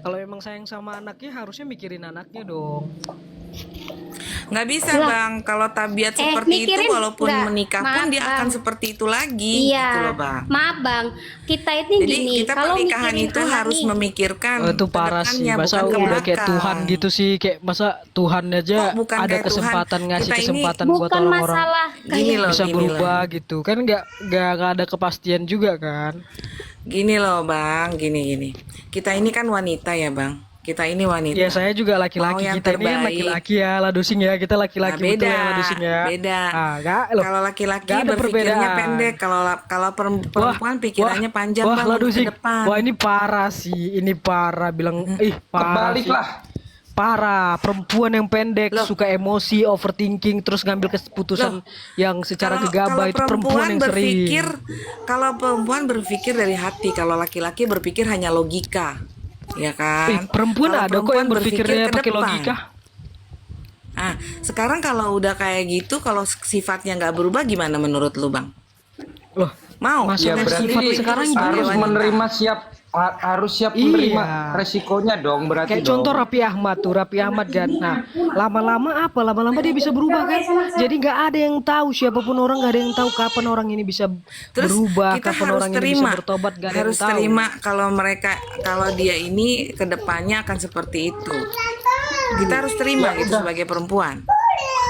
Kalau emang sayang sama anaknya harusnya mikirin anaknya dong. Nggak bisa Lah, Bang, kalau tabiat seperti itu mikirin walaupun nggak? menikah pun Maaf dia bang, akan seperti itu lagi iya, gitu loh Bang. maaf bang. Kita ini Jadi gini, kita kalau pernikahan mikirin itu anak harus nih, memikirkan Itu ke parah sih. depannya Masa bukan ke udah kayak Tuhan belakang. gitu sih, kayak masa Tuhan aja Kok bukan ada kayak Tuhan? kesempatan ngasih Kita ini kesempatan buat bukan orang-orang masalah gini kayak loh, bisa gini loh. berubah gitu kan, nggak ada kepastian juga kan. Gini loh Bang, gini. Kita ini kan wanita ya Bang. Kita ini Ya wanita. saya juga Mau laki-laki, yang kita ini kan terbaik. laki-laki ya ladusing ya, kita Nah, laki-laki betul beda, ya ladusing ya. beda. Nggak loh, Kalau laki-laki nggak ada berpikirnya perbedaan. pendek, kalau Wah, perempuan pikirannya panjang wah Bang untuk ke ladusing, depan. wah ini parah sih, ini parah bilang, parah Kebalik sih. lah. Parah, perempuan yang pendek, Loh. suka emosi, overthinking, terus ngambil keputusan yang secara gegabah, itu perempuan yang berpikir, sering. kalau perempuan berpikir dari hati, kalau laki-laki berpikir hanya logika, ya kan? Perempuan Kalau ada kok yang berpikir berpikirnya ke pakai depan. logika. Ah, sekarang kalau udah kayak gitu, kalau sifatnya nggak berubah, gimana menurut lu Bang? Loh, Mau? Masa Ya Dengan berarti sifat itu sekarang sebagai harus wanita. menerima harus siap Iya. menerima resikonya dong berarti kayak dong. contoh Raffi Ahmad tuh, Raffi Ahmad kan. Nah, lama-lama dia bisa berubah kan. Jadi nggak ada yang tahu, siapapun orang nggak ada yang tahu kapan orang ini bisa Terus berubah, kita kapan harus orang ini bisa terima, bertobat, nggak ada harus yang tahu. terima kalau dia ini kedepannya akan seperti itu. Kita harus terima Ya gitu udah. sebagai perempuan.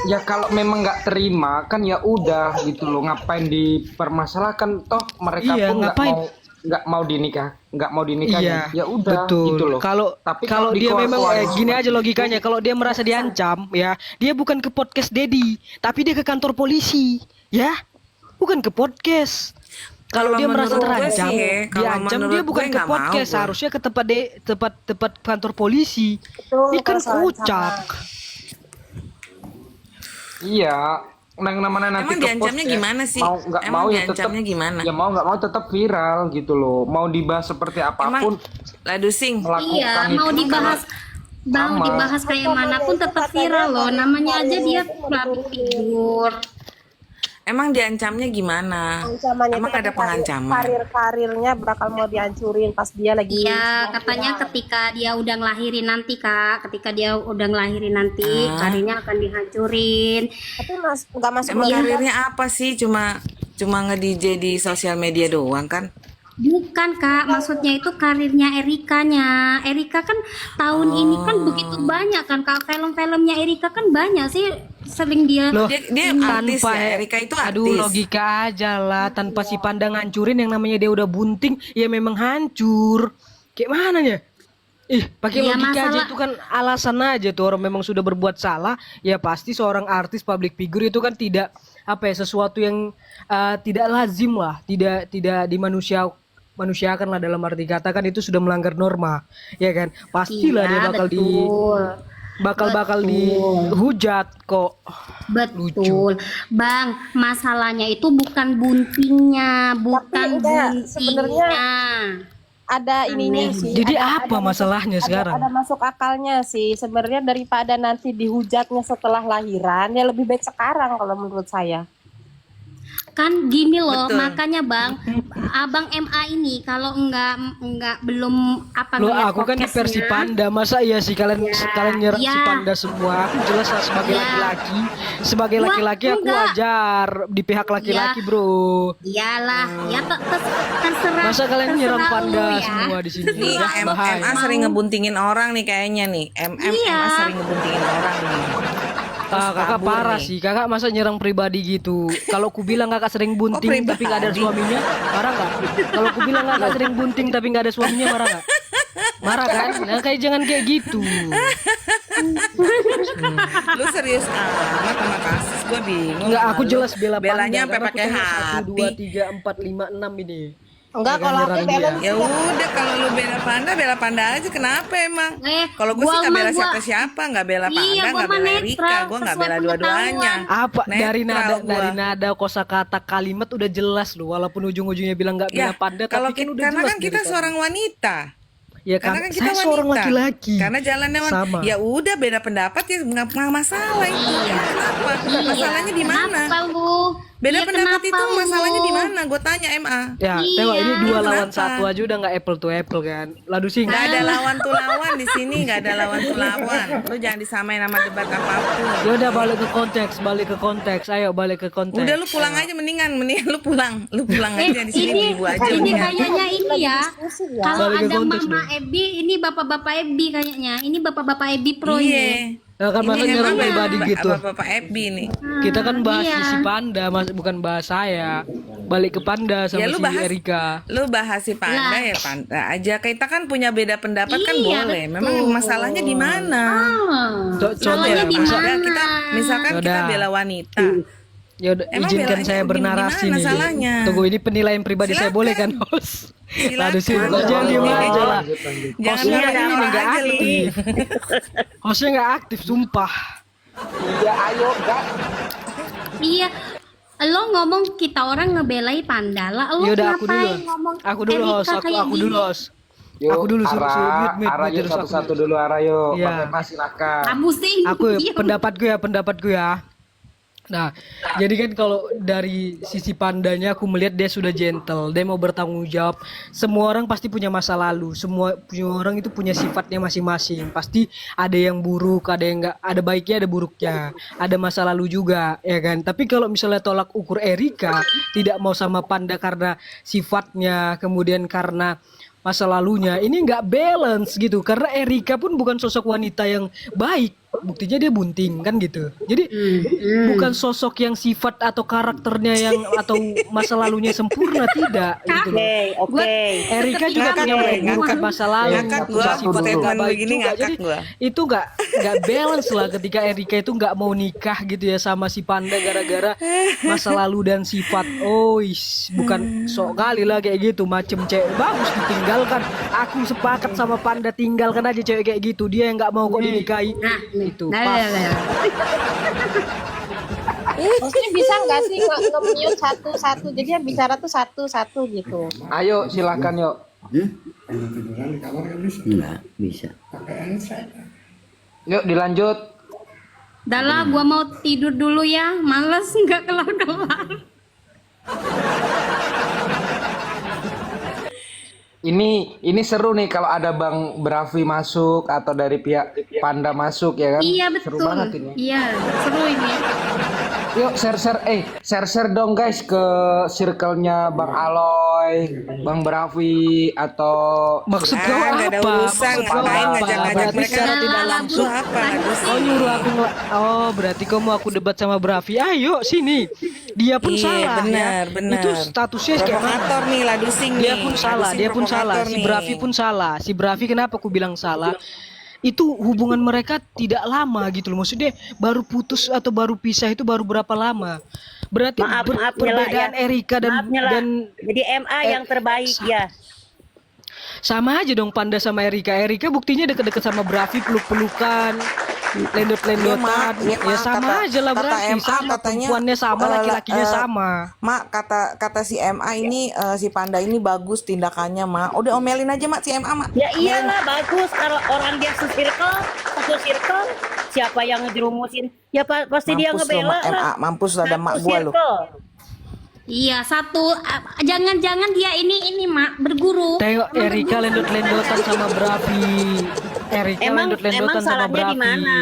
Ya kalau memang nggak terima kan ya udah gitu loh, ngapain dipermasalahkan, toh mereka Iya, pun ngapain? nggak mau dinikahin. Iya, Ya udah betul. gitu loh. Kalau Tapi kalau dia memang dikeluar-keluarin gini aja seperti logikanya, kalau dia merasa diancam ya, dia bukan ke podcast Dedi, tapi dia ke kantor polisi, ya. Bukan ke podcast. Kalau Kalau dia merasa menurut gue terancam, sih, kalau diancam, menurut dia gue bukan ke nggak mau podcast, gue. harusnya ke tempat kantor polisi. Ini kan kocak. Iya, yang namanya nanti Emang ke diancamnya post ya, gimana sih? mau nggak Emang mau ya tetap, diancamnya gimana? ya mau nggak mau tetap viral gitu loh. Mau dibahas seperti apapun, Ladusing, melakukan iya, mau itu dibahas, bang, sama. dibahas kayak manapun tetap viral loh. Namanya aja dia public figure. emang diancamnya gimana? Ancamannya Emang itu ada katanya pengancaman? karirnya bakal mau dihancurin pas dia lagi Iya, katanya ketika dia udah ngelahirin nanti kak, ketika dia udah ngelahirin nanti, karirnya akan dihancurin. tapi nggak masuk Emang logika. karirnya apa sih? Cuma nge-DJ di sosial media doang kan? Bukan kak, maksudnya itu karirnya Erikanya. Erika kan tahun ini kan begitu banyak kan kak, film-filmnya Erika kan banyak sih, sering dia. Loh, Dia artis ya, Erika itu artis. aduh logika aja lah, tanpa si pandang hancurin yang namanya dia udah bunting, ya memang hancur. Kayak mana ya? Pakai Iya, logika aja, masalah- itu kan alasan aja tuh, orang memang sudah berbuat salah, ya pasti seorang artis public figure itu kan tidak apa ya, sesuatu yang tidak lazim lah, tidak dimanusiakan lah, dalam arti kata kan itu sudah melanggar norma, ya kan? Pastilah Iya, dia bakal betul. bakal dihujat kok. Betul, Bang. Masalahnya itu bukan buntingnya, bukan enggak, buntingnya. Ada ininya sih. Jadi ada apa masalahnya sekarang? Ada masuk akalnya sih sebenarnya, daripada nanti dihujatnya setelah lahiran, ya lebih baik sekarang kalau menurut saya. Kan gini loh, Betul. makanya Bang, Abang MA ini kalau enggak belum apa Loh, ngeliat aku kan di podcastnya, versi panda, masa iya sih kalian nyerang si Ya. panda semua? Aku jelas lah sebagai Ya. laki-laki, sebagai Wah, laki-laki aku enggak. wajar di pihak laki-laki, bro. Iyalah, ya terserah. Masa kalian nyerang terserah panda lu ya. semua di sini? Nih, Ya, bahaya. MA sering ngebuntingin orang nih kayaknya nih. Iya. MA sering ngebuntingin orang nih. Kakak kabur parah nih. sih, kakak masa nyerang pribadi gitu. Kalau ku bilang kakak sering bunting pribadi? tapi nggak ada suaminya, marah nggak? Kalau ku bilang kakak sering bunting tapi nggak ada suaminya, marah nggak? Marah kan? Nah, kayak jangan kayak gitu. Lu serius amat sama kasus, gue bingung. Enggak, sama aku lu. jelas bela panda. Belanya sampai karena aku pakai tanya 1, 2, hati. 3, 4, 5, 6 ini. Enggak, Jangan kalau aku nyerang bela dia. Ya udah, kalau lu bela panda aja. Kenapa emang? Kalau gue sih gua nggak bela mah gua- siapa-siapa, nggak bela Iya, panda, gua nggak mah bela netral, Erika, gue nggak sesuai bela dua-duanya. Apa dari Netral gua. nada kosakata kalimat udah jelas loh, walaupun ujung-ujungnya bilang nggak bela Ya, panda, kalau tapi kan udah karena jelas kan kita dari seorang wanita. tadi. Ya kan, Karena kan kita saya wanita. seorang laki-laki. Karena jalannya Sama. ya udah beda pendapat ya nggak masalah itu. Ya, kenapa? Masalahnya di mana? Kenapa lu? Beda Ya, pendapat kenapa itu masalahnya lu? di mana? Gue tanya MA. Ya, Iya. tengok ini 2 lawan Kenapa? 1 aja udah nggak apple to apple kan. Ladu sing. Gak ada lawan tuh lawan di sini, gak ada lawan tuh lawan. Lu jangan disamain sama debat apapun. Ya udah balik ke konteks. Ayo balik ke konteks. Udah lu pulang aja mendingan lu pulang aja di sini ini ibu aja. ini mendingan. kayaknya ini ya. Kalau Balik ke ada konteks Mama Ebi, ini bapak-bapak Ebi kayaknya. Ini bapak-bapak Ebi Pro Iya. ini. Nah, kan masa Ini nyerang emang pribadi gitu. Bapak Ebi nih. Kita kan bahas Iya. si Panda, bukan bahas saya. Balik ke Panda Ya sama lu si bahas Erika. Lu bahas si Panda Lah. ya Panda aja. Kita kan punya beda pendapat kan Iya, boleh. betul. Memang masalahnya di mana? Contoh Salahnya ya, di masa- mana? Kita misalkan kita Yaudah. bela wanita. Ya udah, Emang izinkan belanya saya bernarasi gimana nih. salahnya? Tunggu, ini penilaian pribadi saya Silakan. boleh kan, host? Silakan. Ladu sih, Boleh, jangan diem boleh. aja lah. Jangan Hostnya ngomongin ini apa nggak aja lu. aktif. Hostnya nggak aktif, sumpah. Iya, ayo guys. Iya. Lo ngomong kita orang ngebelai Panda lah. Lo Ya udah, aku dulu. ngapain ngomong Aku dulu Erika host, kayak aku gini? dulu host. Yuk, Aku dulu suruh mute, Ara yuk terus aku satu-satu dulu Ara yuk. Iya. Pakai pas silakan. Kamu sih. Aku Diam. pendapatku ya. Nah, jadi kan kalau dari sisi Pandanya aku melihat dia sudah gentle, dia mau bertanggung jawab. Semua orang pasti punya masa lalu, semua orang itu punya sifatnya masing-masing. Pasti ada yang buruk, ada yang enggak, ada baiknya, ada buruknya, ada masa lalu juga, ya kan. Tapi kalau misalnya tolak ukur Erika tidak mau sama Panda karena sifatnya, kemudian karena masa lalunya, ini nggak balance gitu. Karena Erika pun bukan sosok wanita yang baik, buktinya dia bunting kan gitu. Jadi bukan sosok yang sifat atau karakternya yang atau masa lalunya sempurna, tidak gitu loh. Oke. Erika juga Ngakak punya gue, buruk masa lalu, Ngakak punya gua, sifat yang statement nggak baik begini juga. ngakak Jadi gua. itu nggak balance lah ketika Erika itu nggak mau nikah gitu ya sama si Panda gara-gara masa lalu dan sifat. Oh, bukan sok kali lah kayak gitu, macem cewek bagus ditinggalkan. Aku sepakat sama Panda, tinggalkan aja cewek kayak gitu. Dia yang nggak mau kok dinikahi. Itu pas. Maksudnya bisa nggak sih nge-mute satu-satu, jadi yang bicara tuh satu-satu gitu. Ayo silakan yuk. Enggak bisa. Yuk dilanjut. Dah lah, gua mau tidur dulu ya. Males nggak kelar-kelar. Ini seru nih kalau ada Bang Brafi masuk atau dari pihak Panda masuk ya kan? Iya Seru betul. banget ini. Iya, seru ini. Yuk share dong guys ke circle-nya Bang Aloy, Bang Brafi atau Maksud kau Nggak ada apa? urusan, Maksud kau ngapain apa? ngajak-ngajak Berarti mereka secara Nah, tidak lah, langsung Bu. apa? kau nyuruh aku oh, berarti kau mau aku debat sama Brafi. Ayo sini. Dia pun Iya, salah benar, ya. benar. Itu statusnya kayak mana? Provokator nih Ladusing nih. Dia pun salah, Ladusing dia pun salah. provokator Si nih. Brafi pun salah. Si Brafi kenapa aku bilang salah? Itu hubungan mereka tidak lama gitu loh. Maksudnya baru putus atau baru pisah itu baru berapa lama? Berarti Maaf, Nyela, perbedaan ya. Erika dan Maaf, Nyela. dan Jadi MA yang terbaik ya. sama aja dong Panda sama Erika. Erika buktinya deket-deket sama Brafi, peluk-pelukan, lendot-lendotan. Iya, Mak. Ya sama Kata- aja lah kata Brafi. MA Sama katanya, perempuannya sama, laki-lakinya sama. Mak, kata si MA ini si Panda ini bagus tindakannya, Mak. Udah omelin aja, Mak, si MA, Mak. Ya iyalah bagus kalau orang dia satu circle, siapa yang ngejerumusin? Ya pasti dia Mampus lo, ngebela Mak, MA. lah. Mampus lo, ada Satu mak gua lo. circle. Iya, satu. Jangan-jangan dia ini Mak berguru. Tengok Erika lendot-lendotan sama Brafi. Erika Emang lendot-lendotan sama salahnya di Brafi. mana?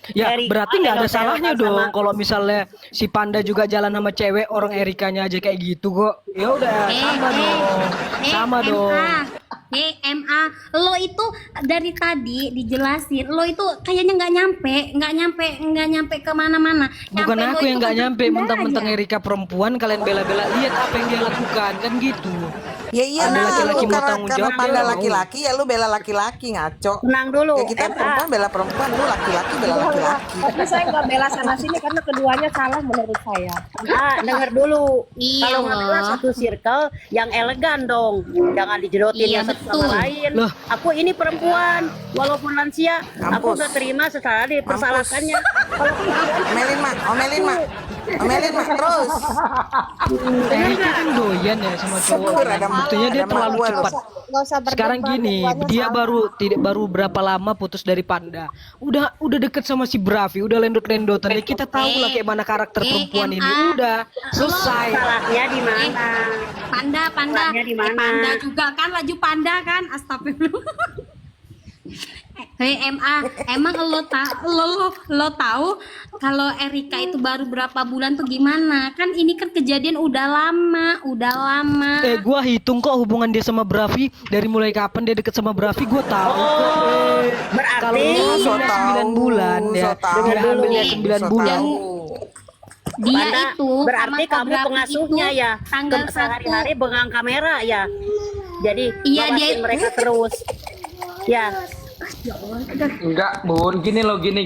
Ya Erika berarti nggak ada lendot-lendotan salahnya sama- dong kalau misalnya si Panda juga jalan sama cewek, orang Erikanya aja kayak gitu kok. Ya udah sama dong. Sama dong. MA, lo itu dari tadi dijelasin, lo itu kayaknya nggak nyampe kemana-mana. Bukan Nyampe lo aku yang itu nggak ke nyampe, Panda mentang-mentang aja. Erika perempuan kalian bela-bela, lihat apa yang dia lakukan kan gitu. Ya iya, Ada Mak. laki-laki Lu mau karena tanggung jawab, Panda dia mau. laki-laki, ya lu bela laki-laki, ngaco. Tenang dulu. Ya kita MA. perempuan bela perempuan, lu laki-laki bela laki-laki. Tapi saya nggak bela sana sini karena keduanya salah menurut saya. Dengar dulu. Iya, Kalau ngebela loh. satu circle yang elegan dong. Jangan dijerotin Iya, yang satu betul. sama lain. Loh. Aku ini perempuan, walaupun lansia, aku Mampus. udah terima setelah dipersalahkannya. Kalau Omelin, Mak. Omelin, Mak. Omelin mak terus. Erika kan doyan ya sama cowok. Syukur Kan? ada Buktinya dia ada mak terlalu gua lu. cepat. Nggak usah berdebat, Sekarang gini, perempuannya dia sama. baru berapa lama putus dari Panda. Udah deket sama si Bravi, udah lendot-lendotan. Ya kita tahu lah kayak mana karakter perempuan ini. MA. Udah selesai. Salahnya di mana? Panda Salahnya di mana? Panda juga kan, laju Panda kan, astagfirullah. Hei MA, emang lo tahu kalau Erika itu baru berapa bulan tuh gimana? Kan ini kan kejadian udah lama. Gua hitung kok hubungan dia sama Bravi dari mulai kapan dia deket sama Bravi, gua tahu kok. Berarti Kalau dia so hamilnya tahu, 9 bulan ya, so tahu. dia hamilnya 9 So bulan. tahu. Dia Panda, itu berarti sama kamu Kobrafi pengasuhnya itu ya. tanggal Sehari-hari pegang kamera ya. Jadi Iya, ngawasin dia- mereka terus. Ya, Enggak, Bun. Gini loh, gini.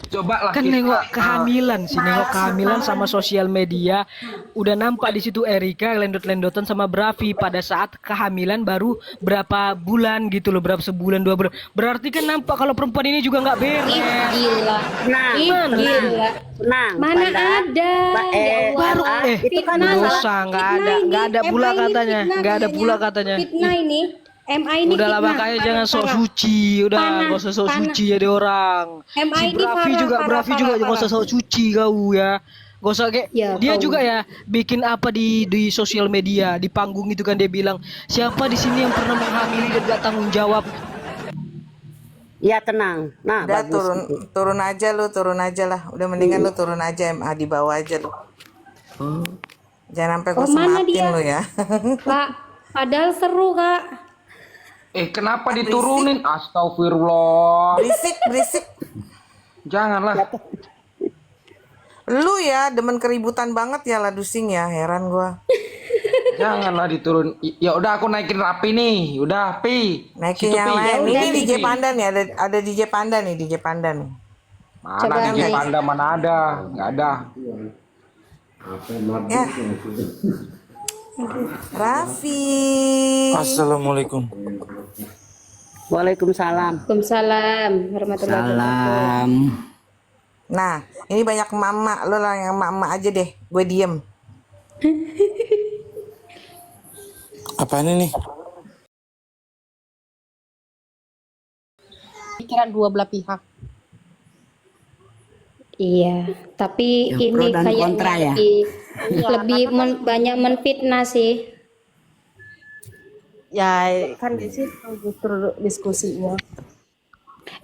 Coba lah Kan kita, nengok kehamilan sih, nengok kehamilan sama sosial media. Udah nampak di situ Erika lendot-lendotan sama Bravi pada saat kehamilan baru berapa bulan gitu loh, berapa sebulan 2 bulan. Berarti kan nampak kalau perempuan ini juga nggak beres. gila. nah, Gila. tenang. Mana Panda. ada? Ya Allah. baru itu kan Fitnah. masalah. dosa, nggak ada Fitnah pula ini, katanya, fitnah nggak ada kayaknya. pula katanya. Fitnah ini. MA ini Udah lah fitnah. makanya jangan sok Parah. suci, udah Parah, nggak usah sok parah. suci jadi orang. MA Si ini Bravi parah, juga, parah, Bravi juga parah, nggak usah sok suci kau ya. Gak usah kayak Ya, dia kau. juga ya bikin apa di sosial media, di panggung itu kan dia bilang siapa di sini yang pernah menghamili dan gak tanggung jawab. Ya tenang. Nah, Udah bagus. turun aja lah. Udah mendingan lu turun aja MA di bawah aja lu. Jangan sampai gua mana sematin dia? lu ya. Kak, padahal seru kak. kenapa diturunin? Astagfirullah. Berisik. Janganlah. Lu ya demen keributan banget ya Ladusing ya, heran gua. Janganlah diturun. Ya udah aku naikin Rapi nih. Udah, Pi. Naikin Situ, yang Pi. lain. Udah, Ini Pi. DJ Panda nih, ada DJ Panda nih, DJ Panda nih. Mana DJ Panda mana ada? Enggak ada. Ya. Raffi. Assalamualaikum. Waalaikumsalam. Waalaikumsalam warahmatullahi wabarakatuh. Nah, ini banyak emak-emak. Lo lah yang emak-emak aja deh. Gue diem. Apa ini nih? Pikiran dua belah pihak. Iya, tapi ini kayaknya banyak menfitnah sih. Ya kan di situ justru diskusinya.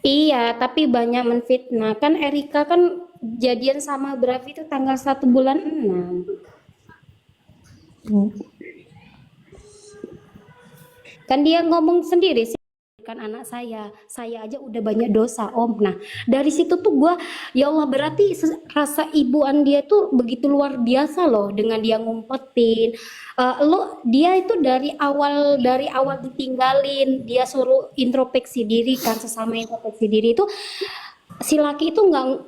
Iya, tapi banyak menfitnah. Kan Erika kan jadian sama Bravi itu tanggal 1 bulan 6. Kan dia ngomong sendiri sih, kan anak saya aja udah banyak dosa om. Nah dari situ tuh gua ya Allah, berarti rasa ibuan dia tuh begitu luar biasa loh dengan dia ngumpetin. Dia itu dari awal ditinggalin, dia suruh introspeksi diri kan, sesama introspeksi diri itu si laki itu nggak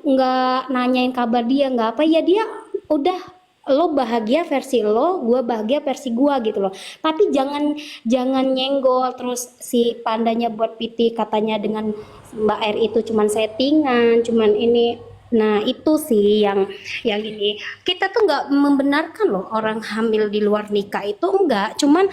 nanyain kabar dia, nggak apa ya, dia udah lo bahagia versi lo, gue bahagia versi gue gitu loh. Tapi jangan nyenggol terus si Pandanya buat PT katanya dengan Mbak R itu cuman settingan, cuman ini. Nah itu sih yang ini kita tuh nggak membenarkan loh orang hamil di luar nikah itu, enggak. Cuman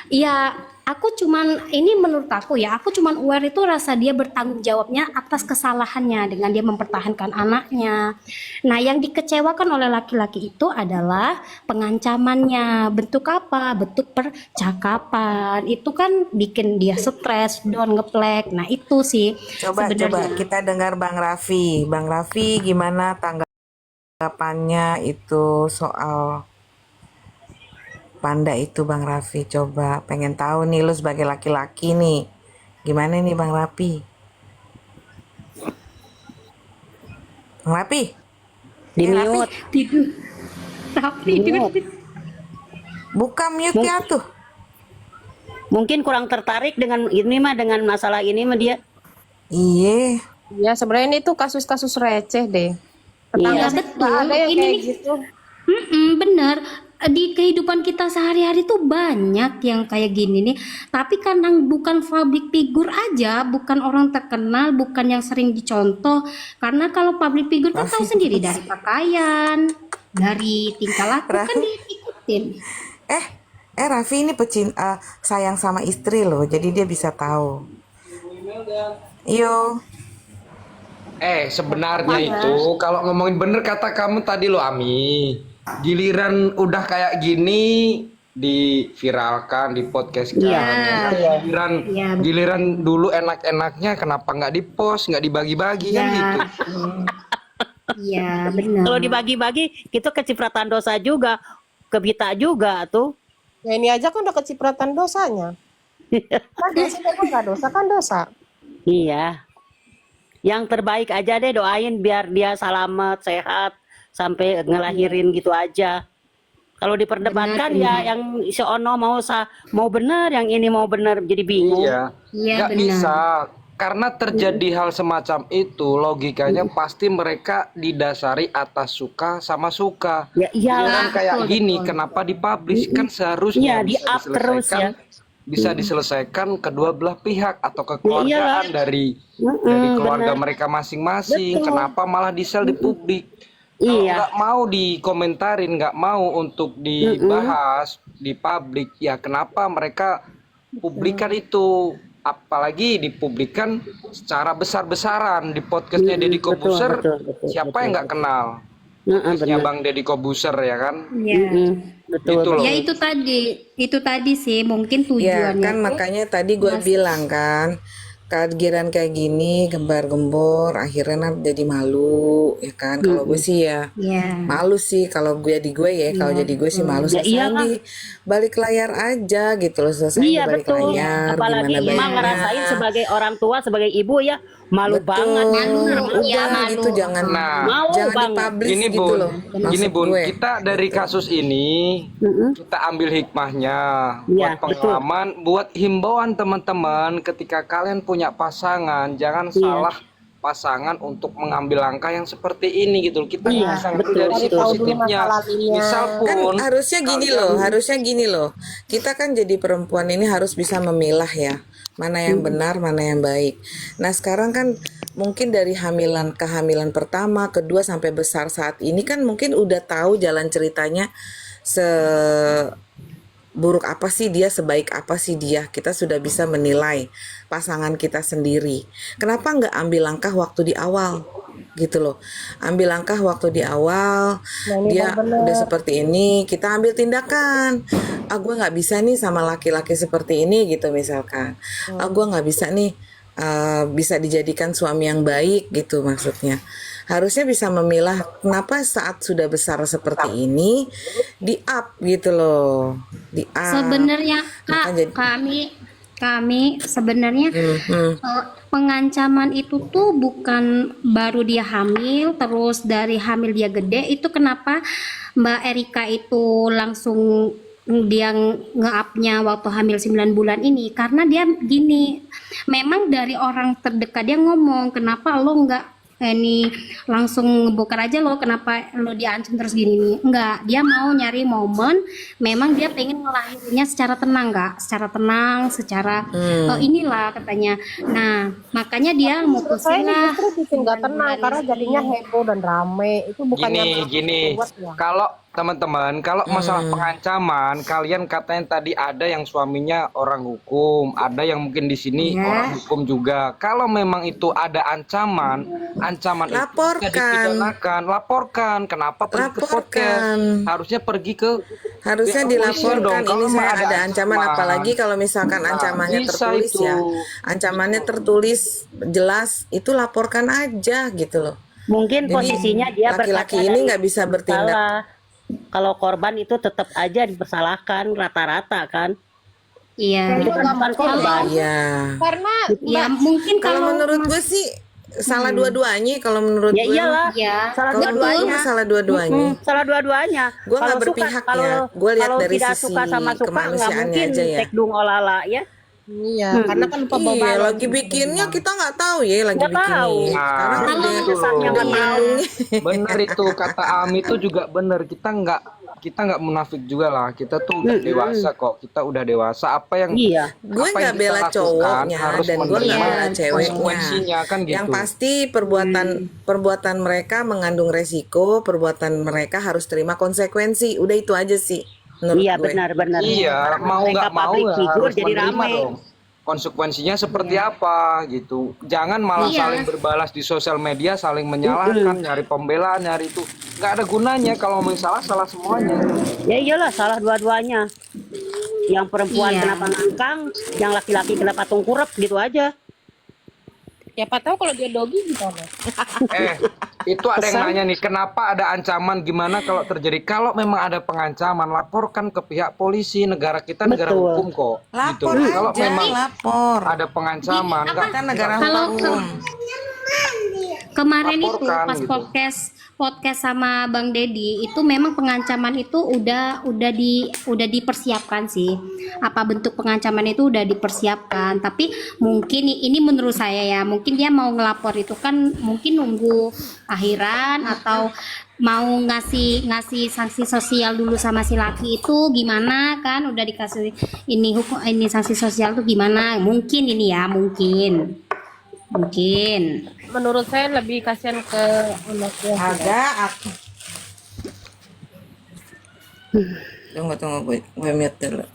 ya aku cuman ini menurut aku ya, aku cuman aware itu rasa dia bertanggung jawabnya atas kesalahannya dengan dia mempertahankan anaknya. Nah yang dikecewakan oleh laki-laki itu adalah pengancamannya. Bentuk apa? Bentuk percakapan. Itu kan bikin dia stres, down, ngeplek. Nah itu sih Coba sebenarnya. kita dengar Bang Raffi. Bang Raffi gimana tanggapannya itu soal Panda itu Bang Raffi? Coba pengen tahu nih lu sebagai laki-laki nih. Gimana nih Bang Raffi? Bang Raffi? Di Raffi? mute. Tidur. Tapi Buka mute-nya tuh. Mungkin kurang tertarik dengan ini mah, dengan masalah ini mah dia. Iya. Ya sebenarnya ini tuh kasus-kasus receh deh. ya Tetangga betul. nggak ada yang Ini kayak nih, gitu. bener. Di kehidupan kita sehari-hari tuh banyak yang kayak gini nih. Tapi karena bukan public figure aja, bukan orang terkenal, bukan yang sering dicontoh. Karena kalau public figure kan tahu sendiri dari pakaian, dari tingkah laku kan Raffi, diikutin. eh, Raffi ini sayang sama istri loh, jadi dia bisa tahu. Yo, Sebenarnya itu kalau ngomongin bener kata kamu tadi lo Ami, giliran udah kayak gini diviralkan, di podcast kan. Iya. Giliran Iya. giliran dulu enak-enaknya kenapa nggak dipost, nggak dibagi-bagi kan Iya. gitu. Iya, benar. Kalau dibagi-bagi, itu kecipratan dosa juga, ke kita juga tuh. Ya ini aja kan udah kecipratan dosanya. Kan dosa kan nggak dosa kan dosa. Iya. Yang terbaik aja deh, doain biar dia selamat, sehat, sampai ngelahirin gitu aja. Kalau diperdebatkan Benar, ya yang si Ono mau benar, yang ini mau benar, jadi bingung. Iya. Iya, Nggak benar. bisa. Karena terjadi hal semacam itu, logikanya pasti mereka didasari atas suka sama suka. Ya Giliran iyalah. kayak betul, gini, betul. kenapa dipublish? Kan seharusnya Iya, di-up terus ya. bisa diselesaikan kedua belah pihak atau iyalah. kekeluargaan dari keluarga benar. mereka masing-masing. Betul. Kenapa malah di-share di publik? Kalau Iya. nggak mau dikomentarin, nggak mau untuk dibahas di publik, ya kenapa mereka publikan itu? Apalagi dipublikan secara besar-besaran di podcastnya Deddy Kobuser. betul, Siapa yang nggak kenal? Podcastnya benar. Bang Deddy Kobuser ya kan? Iya. Betul. Gitu loh. Ya itu tadi sih mungkin ya tujuannya. kan makanya tadi gue bilang kan, kegiatan kayak gini gembar-gembor akhirnya jadi malu ya kan. Kalau gue sih ya Iya. malu sih, kalau gue ya, kalau jadi gue sih malu. Ya Selesai iyalah. di balik layar aja gitu loh, selesai di Iya balik betul. layar Apalagi gimana Ima baiknya. ngerasain sebagai orang tua, sebagai ibu ya, malu banget. Udah Iya, malu. gitu jangan Nah, Malu jangan banget. dipublish Gini gitu Bun, loh. gini Maksud Bun, gue. kita dari kasus ini kita ambil hikmahnya Iya, buat pengalaman, buat himbauan teman-teman ketika kalian punya pasangan, jangan salah pasangan untuk mengambil langkah yang seperti ini gitu loh. Kita Iya, bisa betul, dari sisi betul. positifnya. Masa lalunya. Misal Kan pun harusnya gini loh. Kita kan jadi perempuan ini harus bisa memilah ya, mana yang benar, mana yang baik. Nah, sekarang kan mungkin dari kehamilan pertama, kedua sampai besar saat ini kan mungkin udah tahu jalan ceritanya seburuk apa sih dia, sebaik apa sih dia. Kita sudah bisa menilai pasangan kita sendiri. Kenapa nggak ambil langkah waktu di awal? Gitu loh, ambil langkah waktu di awal. Dia udah seperti ini, kita ambil tindakan. Gue nggak bisa nih sama laki-laki seperti ini gitu misalkan. Gue nggak bisa nih bisa dijadikan suami yang baik gitu maksudnya. Harusnya bisa memilah. Kenapa saat sudah besar seperti ini di up gitu loh, di up. Sebenarnya Maka Kak, jadi- kami sebenarnya pengancaman itu tuh bukan baru dia hamil, terus dari hamil dia gede. Itu kenapa Mbak Erika itu langsung dia nge-up-nya waktu hamil 9 bulan ini, karena dia gini, memang dari orang terdekat dia ngomong, kenapa lo nggak ini langsung ngebongkar aja lo, kenapa lo diancam terus gini nih. Enggak, dia mau nyari momen, memang dia pengen ngelahirinnya secara tenang, enggak secara tenang, secara inilah katanya. Nah makanya dia Saya mutusin ini lah. justru bikin nggak tenang karena jadinya heboh dan rame. Itu bukannya Gini, buat ya. kalau teman-teman, kalau masalah pengancaman, kalian katanya tadi ada yang suaminya orang hukum, ada yang mungkin di sini orang hukum juga. Kalau memang itu ada ancaman itu bisa Laporkan. dipidanakan, laporkan. Kenapa pergi ke podcast? Laporkan. Harusnya pergi ke Harusnya pihak kepolisian dilaporkan dong, kalau ini saya memang ada ancaman, apalagi kalau misalkan Nah, ancamannya bisa tertulis itu. ya. Ancamannya tertulis jelas, itu laporkan aja gitu loh. Mungkin Jadi, posisinya dia laki-laki berkaca ini dari nggak bisa bertindak. salah. Kalau korban itu tetap aja dipersalahkan rata-rata kan. Iya. Itu kan bukan korban. Iya. Karena Ya mungkin Kalau menurut gue sih salah dua-duanya kalau menurut Ya gue. iyalah. ya Salah Kalau menurut dua-duanya. gue salah dua-duanya. Salah dua-duanya. Gua nggak Kalau suka- berpihak ya. kalau- Gua lihat kalau dari tidak sisi suka sama suka nggak kemanusiaannya mungkin aja ya. tekdung olala ya. iya, karena kan Iya, pembawa lagi bikinnya kita nggak tahu ya lagi Nggak tahu. bikinnya. Sekarang Nah, udah Sesatnya nggak tahu. bener itu kata Ami itu juga bener, kita nggak kita nggak munafik juga lah. Kita tuh udah dewasa kok. Kita udah dewasa. Apa yang Iya. Gue apa nggak yang kita bela lakukan cowoknya harus dan gue nggak menerima bela ceweknya. konsekuensinya kan Yang gitu. pasti perbuatan mereka mengandung resiko, perbuatan mereka harus terima konsekuensi. Udah itu aja sih menurut Iya, gue. benar-benar. Iya, Karena mau mereka nggak mau public ya figure harus jadi menerima ramai. dong. Konsekuensinya seperti apa gitu. Jangan malah Iya. saling berbalas di sosial media, saling menyalahkan, nyari pembelaan, nyari itu. Nggak ada gunanya. Kalau mau salah, salah semuanya. Ya iyalah, salah dua-duanya. Yang perempuan Iya. kenapa ngangkang, yang laki-laki kenapa tungkurep gitu aja. Siapa tahu kalau dia dogi gimana? Itu ada yang nanya nih, kenapa ada ancaman, gimana kalau terjadi? Kalau memang ada pengancaman, laporkan ke pihak polisi. Negara kita negara Betul. hukum kok. Gitu. Lapor Kalau aja, memang lapor. ada pengancaman, Kita negara Kalau hukum. kemarin itu Laporkan pas gitu. podcast sama Bang Dedi itu memang pengancaman itu udah dipersiapkan sih. Apa bentuk pengancaman itu udah dipersiapkan, tapi mungkin ini menurut saya ya, mungkin dia mau ngelapor itu kan mungkin nunggu akhiran atau mau ngasih sanksi sosial dulu sama si laki itu gimana kan, udah dikasih ini sanksi sosial tuh gimana, mungkin ini ya, mungkin Menurut saya lebih kasihan ke anaknya. Agak aku. Tunggu gue mute dulu.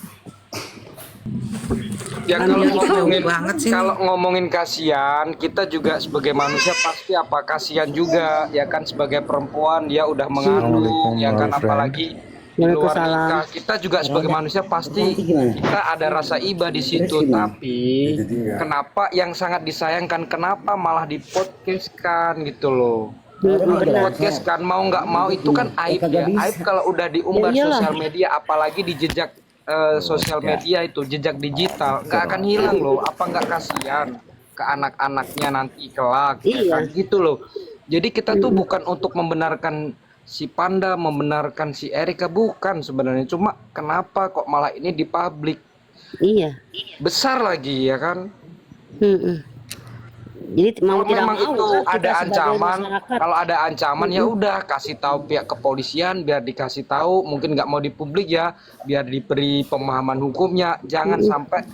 Ya kalau Jauh ngomongin banget sih. kalau ngomongin kasihan, kita juga sebagai manusia pasti apa kasihan juga, ya kan, sebagai perempuan dia udah mengandung, ya kan, apalagi di luar nikah. Kita juga sebagai manusia pasti kita ada rasa iba di situ, tapi kenapa yang sangat disayangkan, kenapa malah dipodcastkan gitu loh. Dipodcastkan mau nggak mau itu kan aib ya. Aib kalau udah diumbar Ya iyalah. sosial media, apalagi di jejak sosial media itu, jejak digital, nggak akan hilang loh. Apa nggak kasihan ke anak-anaknya nanti kelak, ya Iya. kan gitu loh. Jadi kita tuh bukan untuk membenarkan si Panda, membenarkan si Erika, bukan sebenarnya. Cuma kenapa kok malah ini di publik Iya. besar lagi, ya kan? Mm-mm. Jadi mau Kalau tidak memang mau itu kan ada kita sebagai ancaman, masyarakat. kalau ada ancaman ya udah kasih tahu pihak kepolisian, biar dikasih tahu. Mungkin nggak mau di publik ya, biar diberi pemahaman hukumnya. Jangan sampai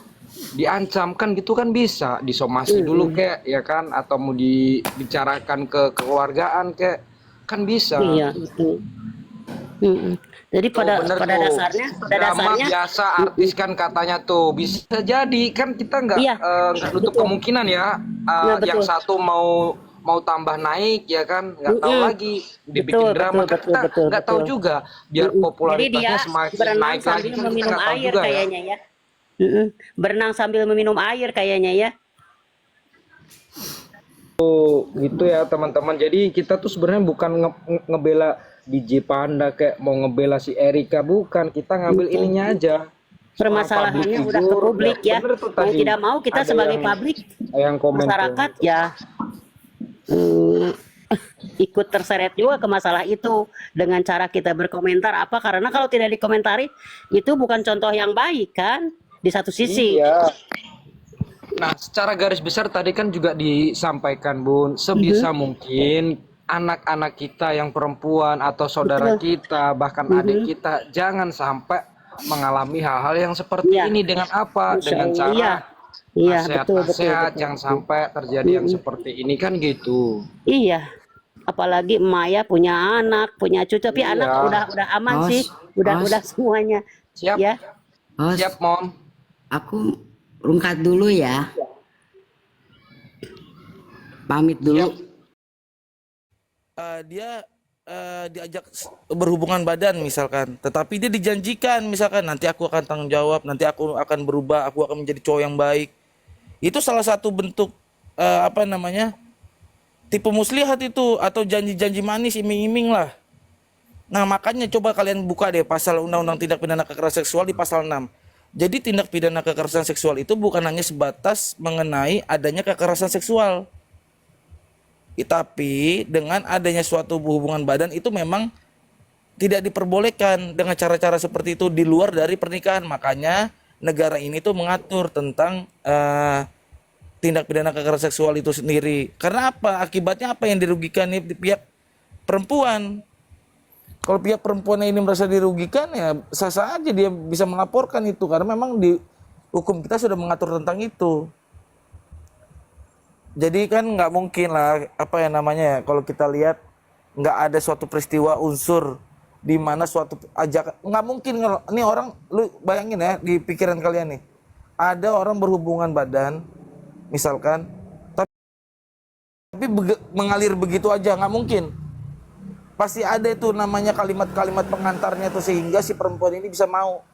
diancam, kan gitu kan, bisa disomasi dulu kek, ya kan, atau mau dibicarakan ke kekeluargaan kek, kan bisa. Iya, betul. Mm-mm. Jadi Tuh, bener pada tuh. dasarnya Drama biasa artis kan katanya tuh, bisa jadi kan, kita nggak Iya, nggak nutup betul. kemungkinan ya, Iya, yang betul. satu mau tambah naik, ya kan, nggak tahu lagi dibikin Betul, drama, kan betul, kita betul, nggak tahu betul. juga, biar Jadi popularitasnya dia semakin berenang naik lagi, sambil kan kita meminum nggak tahu air juga ya. kayaknya ya. Mm-mm. Berenang sambil meminum air kayaknya ya. Gitu ya teman-teman. Jadi kita tuh sebenarnya bukan ngebela DJ Panda, kayak mau ngebela si Erika, bukan. Kita ngambil ininya aja. Permasalahannya Public udah ke figure, publik ya. bener tuh Mau tadi. tidak mau kita Ada sebagai yang- publik yang komen tuh. masyarakat ya mm, ikut terseret juga ke masalah itu dengan cara kita berkomentar apa, karena kalau tidak dikomentari itu bukan contoh yang baik kan di satu sisi. Iya. Nah, secara garis besar tadi kan juga disampaikan, Bun, sebisa mungkin anak-anak kita yang perempuan atau saudara kita, bahkan adik kita, jangan sampai mengalami hal-hal yang seperti Iya. ini. Dengan apa? Insya Dengan Allah. cara Iya, betul, nasihat-nasihat, jangan sampai terjadi yang seperti ini, kan gitu. Iya, apalagi Maya punya anak, punya cucu, tapi Iya. anak udah aman Os, sih, udah semuanya. Siap, Ya, Os, siap, Mom. aku rungkat dulu ya. Pamit dulu. Dia diajak berhubungan badan misalkan, tetapi dia dijanjikan misalkan nanti aku akan tanggung jawab, nanti aku akan berubah, aku akan menjadi cowok yang baik. Itu salah satu bentuk apa namanya, tipu muslihat itu, atau janji-janji manis, iming-iming lah. Nah makanya coba kalian buka deh pasal Undang-Undang Tindak Pidana Kekerasan Seksual di pasal 6. Jadi tindak pidana kekerasan seksual itu bukan hanya sebatas mengenai adanya kekerasan seksual, tapi dengan adanya suatu hubungan badan itu memang tidak diperbolehkan dengan cara-cara seperti itu di luar dari pernikahan. Makanya negara ini tuh mengatur tentang tindak pidana kekerasan seksual itu sendiri. Karena apa? Akibatnya apa yang dirugikan nih di pihak perempuan? Kalau pihak perempuan ini merasa dirugikan, ya sah-sah aja dia bisa melaporkan itu, karena memang di hukum kita sudah mengatur tentang itu. Jadi kan nggak mungkin lah, apa ya namanya ya, kalau kita lihat nggak ada suatu peristiwa unsur di mana suatu ajakan, nggak mungkin. Ini orang, lu bayangin ya di pikiran kalian nih, ada orang berhubungan badan misalkan, tapi mengalir begitu aja, nggak mungkin. Pasti ada itu namanya kalimat-kalimat pengantarnya tuh, sehingga si perempuan ini bisa mau.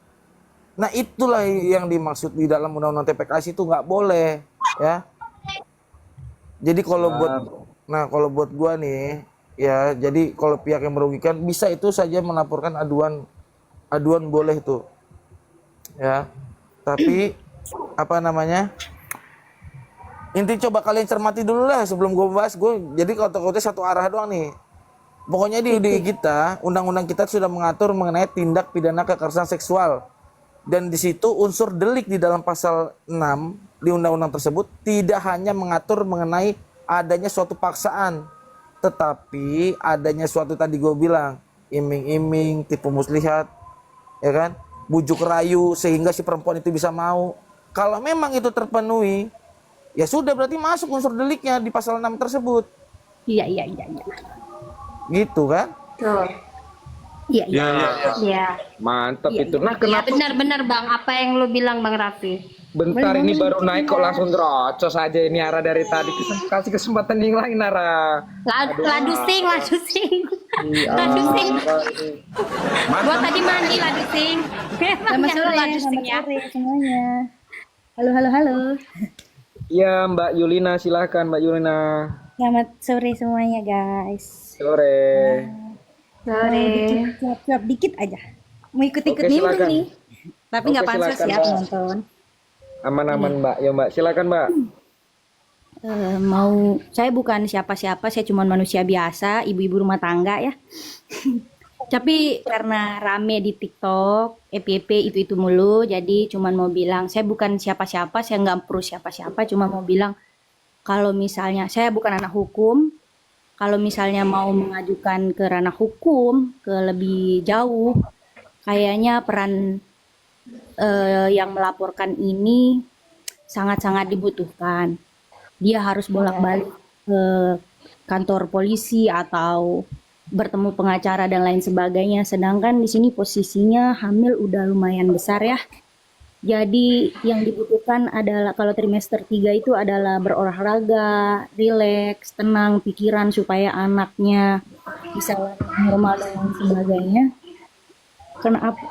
Nah itulah yang dimaksud di dalam undang-undang TPKS, itu nggak boleh ya. Jadi kalau buat gua nih ya, jadi kalau pihak yang merugikan bisa itu saja melaporkan aduan boleh tuh ya. Tapi apa namanya, inti coba kalian cermati dulu lah sebelum gue bahas. Jadi kalau satu arah doang nih. Pokoknya di kita, undang-undang kita sudah mengatur mengenai tindak pidana kekerasan seksual. Dan di situ unsur delik di dalam pasal 6 di undang-undang tersebut tidak hanya mengatur mengenai adanya suatu paksaan, tetapi adanya suatu, tadi gue bilang, iming-iming, tipu muslihat, ya kan, bujuk rayu sehingga si perempuan itu bisa mau. Kalau memang itu terpenuhi, ya sudah, berarti masuk unsur deliknya di pasal 6 tersebut. Iya. Gitu kan? Tuh. Iya. Mantap Iya, itu. iya. Nah, Iya, kenapa benar Bang, apa yang lu bilang Bang Raffi? bentar ini baru naik kok langsung terocos aja ini Ara dari tadi. Kasih kesempatan yang lain, Ara. Ladu sing. Ladu sing. Gua tadi mandi ladu sing. Selamat sore, Ladu sing selamat ya. sore semuanya. Halo. Ya, Mbak Yulina, silakan Mbak Yulina. Selamat sore semuanya guys. Sore. Cuap dikit aja. Mau ikut-ikut Oke, nimbrung silakan. nih. Tapi nggak Oke, pansos silakan, ya Mbak. penonton. Aman-aman Mbak. Ya Mbak, silakan Mbak. Saya bukan siapa-siapa, saya cuma manusia biasa, ibu-ibu rumah tangga ya. Tapi karena rame di TikTok, EPP itu mulu, jadi cuma mau bilang, saya bukan siapa-siapa, saya nggak perlu siapa-siapa, cuma mau bilang kalau misalnya saya bukan anak hukum, kalau misalnya mau mengajukan ke ranah hukum, ke lebih jauh, kayaknya peran yang melaporkan ini sangat-sangat dibutuhkan. Dia harus bolak-balik ke kantor polisi atau bertemu pengacara dan lain sebagainya. Sedangkan di sini posisinya hamil udah lumayan besar ya. Jadi yang dibutuhkan adalah kalau trimester 3 itu adalah berolahraga, rileks, tenang pikiran supaya anaknya bisa normal dan lain sebagainya.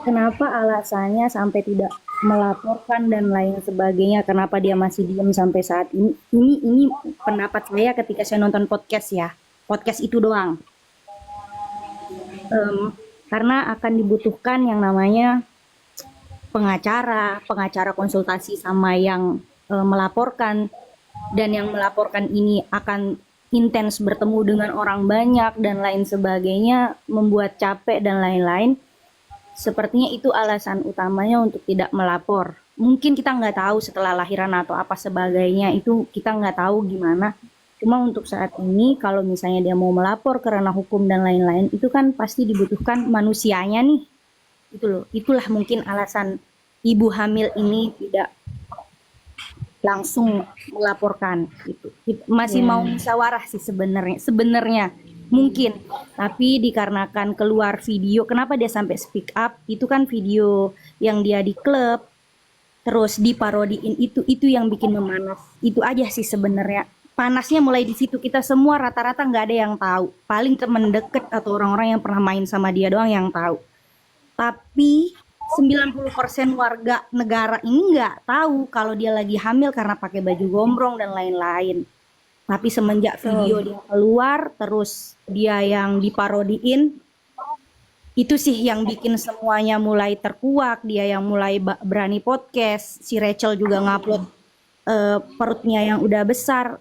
Kenapa alasannya sampai tidak melaporkan dan lain sebagainya? Kenapa dia masih diam sampai saat ini? Ini pendapat saya ketika saya nonton podcast ya. Podcast itu doang. Karena akan dibutuhkan yang namanya pengacara konsultasi sama yang melaporkan, dan yang melaporkan ini akan intens bertemu dengan orang banyak dan lain sebagainya, membuat capek dan lain-lain. Sepertinya itu alasan utamanya untuk tidak melapor. Mungkin kita nggak tahu setelah lahiran atau apa sebagainya, itu kita nggak tahu gimana. Cuma untuk saat ini kalau misalnya dia mau melapor ke ranah hukum dan lain-lain, itu kan pasti dibutuhkan manusianya nih. Itu loh, itulah mungkin alasan ibu hamil ini tidak langsung melaporkan gitu. Masih mau musyawarah sih sebenarnya mungkin, tapi dikarenakan keluar video, kenapa dia sampai speak up? Itu kan video yang dia di klub terus diparodiin, itu yang bikin memanas. Itu aja sih sebenarnya. Panasnya mulai di situ. Kita semua rata-rata nggak ada yang tahu. Paling temen deket atau orang-orang yang pernah main sama dia doang yang tahu. Tapi 90% warga negara ini nggak tahu kalau dia lagi hamil karena pakai baju gombrong dan lain-lain. Tapi semenjak video dia keluar, terus dia yang diparodiin, itu sih yang bikin semuanya mulai terkuak. Dia yang mulai berani podcast. Si Rachel juga ngupload perutnya yang udah besar.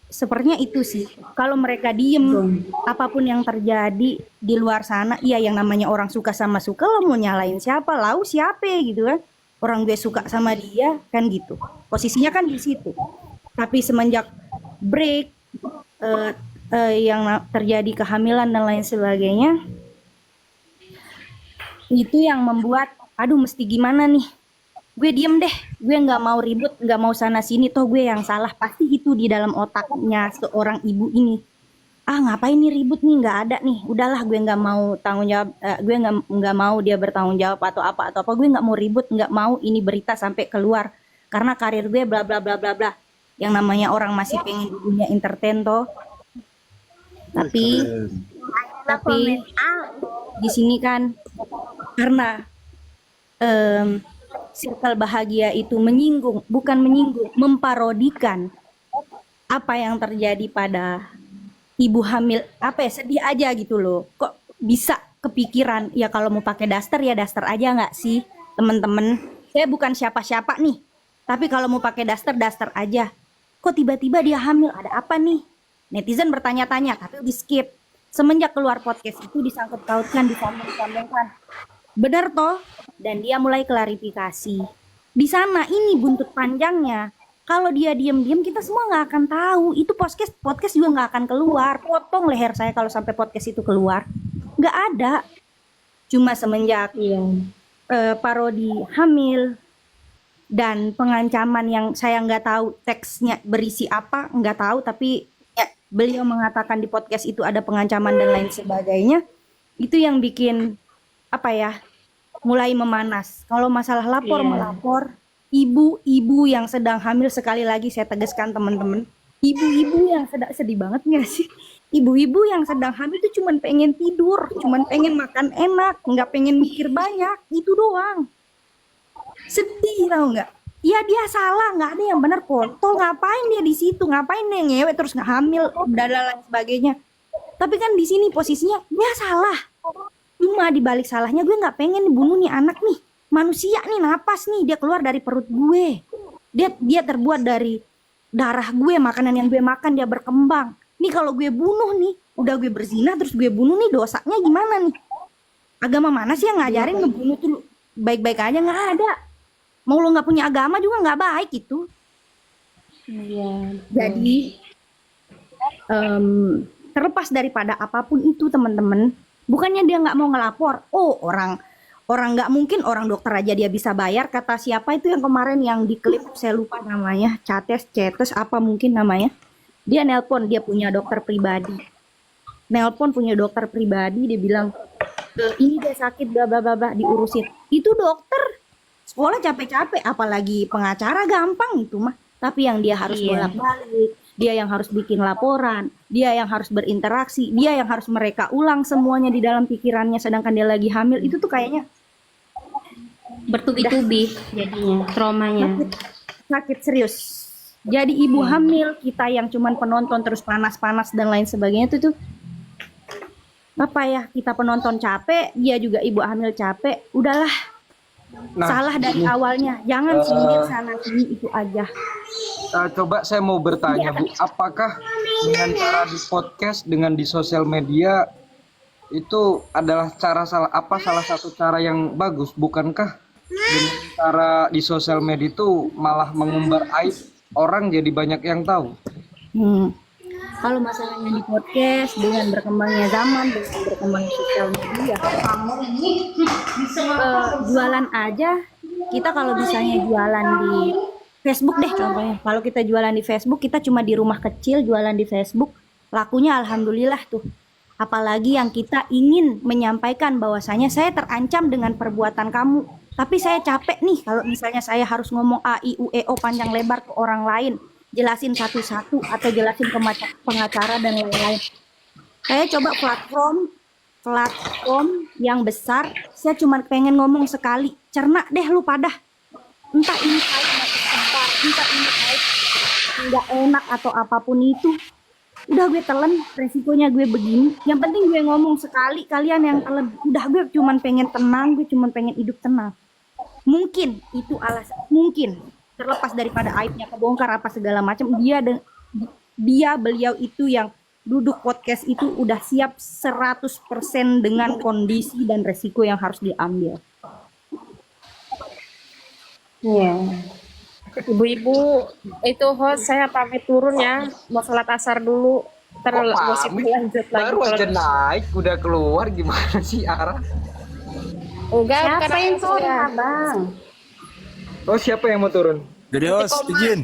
Sepertinya itu sih. Kalau mereka diem, apapun yang terjadi di luar sana, iya yang namanya orang suka sama suka, lo mau nyalain siapa? Lau siapa gitu kan? Orang gue suka sama dia kan gitu. Posisinya kan di situ. Tapi semenjak break yang terjadi kehamilan dan lain sebagainya, Itu yang membuat, aduh mesti gimana nih? Gue diem deh, gue nggak mau ribut, nggak mau sana sini, toh gue yang salah. Pasti itu di dalam otaknya seorang ibu ini. Ah ngapain nih ribut nih, nggak ada nih. Udahlah gue nggak mau tanggung jawab, gue nggak mau dia bertanggung jawab atau apa. Gue nggak mau ribut, nggak mau ini berita sampai keluar. Karena karir gue bla bla bla bla bla. Yang namanya orang masih pengen di dunia entertain toh. Tapi di sini kan karena circle bahagia itu bukan menyinggung, memparodikan apa yang terjadi pada ibu hamil. Apa ya, sedih aja gitu loh. Kok bisa kepikiran, ya kalau mau pakai daster ya daster aja nggak sih temen-temen? Saya bukan siapa-siapa nih, tapi kalau mau pakai daster aja. Kok tiba-tiba dia hamil, ada apa nih? Netizen bertanya-tanya, tapi di skip. Semenjak keluar podcast itu disangkut pautkan, disambung-sambungkan. Benar toh? Dan dia mulai klarifikasi. Di sana ini buntut panjangnya. Kalau dia diam-diam kita semua nggak akan tahu. Itu podcast juga nggak akan keluar. Potong leher saya kalau sampai podcast itu keluar. Nggak ada. Cuma semenjak parodi hamil dan pengancaman yang saya nggak tahu teksnya berisi apa, nggak tahu, tapi beliau mengatakan di podcast itu ada pengancaman dan lain sebagainya. Itu yang bikin apa ya, mulai memanas. Kalau masalah melapor, ibu-ibu yang sedang hamil, sekali lagi saya tegaskan teman-teman, ibu-ibu yang sedih banget nggak sih? Ibu-ibu yang sedang hamil itu cuman pengen tidur, cuman pengen makan enak, nggak pengen mikir banyak, itu doang. Sedih tau nggak? Ya dia salah, nggak ada yang benar. Kontol, ngapain dia di situ, ngapain dia ngewe terus nggak hamil dan lain sebagainya. Tapi kan di sini posisinya dia salah. Cuma di balik salahnya, gue nggak pengen dibunuh nih anak nih, manusia nih, napas nih, dia keluar dari perut gue, dia terbuat dari darah gue, makanan yang gue makan, dia berkembang. Nih kalau gue bunuh nih, udah gue berzina terus gue bunuh nih, dosanya gimana nih? Agama mana sih yang ngajarin ngebunuh tuh baik-baik aja? Nggak ada. Mau lo nggak punya agama juga nggak baik itu. Jadi terlepas daripada apapun itu teman-teman, bukannya dia nggak mau ngelapor. Oh, orang nggak mungkin, orang dokter aja dia bisa bayar. Kata siapa itu yang kemarin yang di klip, saya lupa namanya, Cetes apa mungkin namanya. Dia nelpon, dia punya dokter pribadi. Nelpon punya dokter pribadi, dia bilang ini dia sakit bla bla bla, diurusin. Itu dokter sekolah capek-capek, apalagi pengacara gampang itu mah. Tapi yang dia harus bolak-balik, dia yang harus bikin laporan, dia yang harus berinteraksi, dia yang harus mereka ulang semuanya di dalam pikirannya sedangkan dia lagi hamil, itu tuh kayaknya Bertubi-tubi jadinya traumanya. sakit serius. Jadi ibu hamil kita yang cuman penonton terus panas-panas dan lain sebagainya itu tuh apa ya, kita penonton capek, dia juga ibu hamil capek. Udahlah, salah dari awalnya, jangan sindir sana sini, itu aja. Coba saya mau bertanya Bu, apakah dengan cara di podcast, dengan di sosial media itu adalah salah satu cara yang bagus? Bukankah dengan cara di sosial media itu malah mengumbar aib orang jadi banyak yang tahu? Kalau masalahnya di podcast, dengan berkembangnya zaman, dengan berkembangnya sosial media, jualan aja, kita kalau misalnya jualan di Facebook deh contohnya, kalau kita jualan di Facebook, kita cuma di rumah kecil jualan di Facebook, lakunya alhamdulillah tuh. Apalagi yang kita ingin menyampaikan bahwasanya saya terancam dengan perbuatan kamu, tapi saya capek nih kalau misalnya saya harus ngomong A, I, U, E, O panjang lebar ke orang lain, jelasin satu-satu atau jelasin ke pengacara dan lain-lain. Saya coba platform yang besar, saya cuma pengen ngomong sekali, cerna deh lu pada, entah ini entah ini nggak enak atau apapun itu, udah gue telan, resikonya gue begini. Yang penting gue ngomong sekali, kalian yang telan, udah gue cuma pengen tenang, gue cuma pengen hidup tenang. Mungkin itu alasan, mungkin terlepas daripada aibnya kebongkar apa segala macam, beliau itu yang duduk podcast itu udah siap 100% dengan kondisi dan resiko yang harus diambil. Ibu-ibu, itu host saya pamit turun ya, mau sholat asar dulu, terus gosip lanjut lagi. Baru aja naik udah keluar, gimana sih Ara? Enggak, bukan Siapa yang aku turun, ya. Abang? Oh, siapa yang mau turun? Jadi host izin.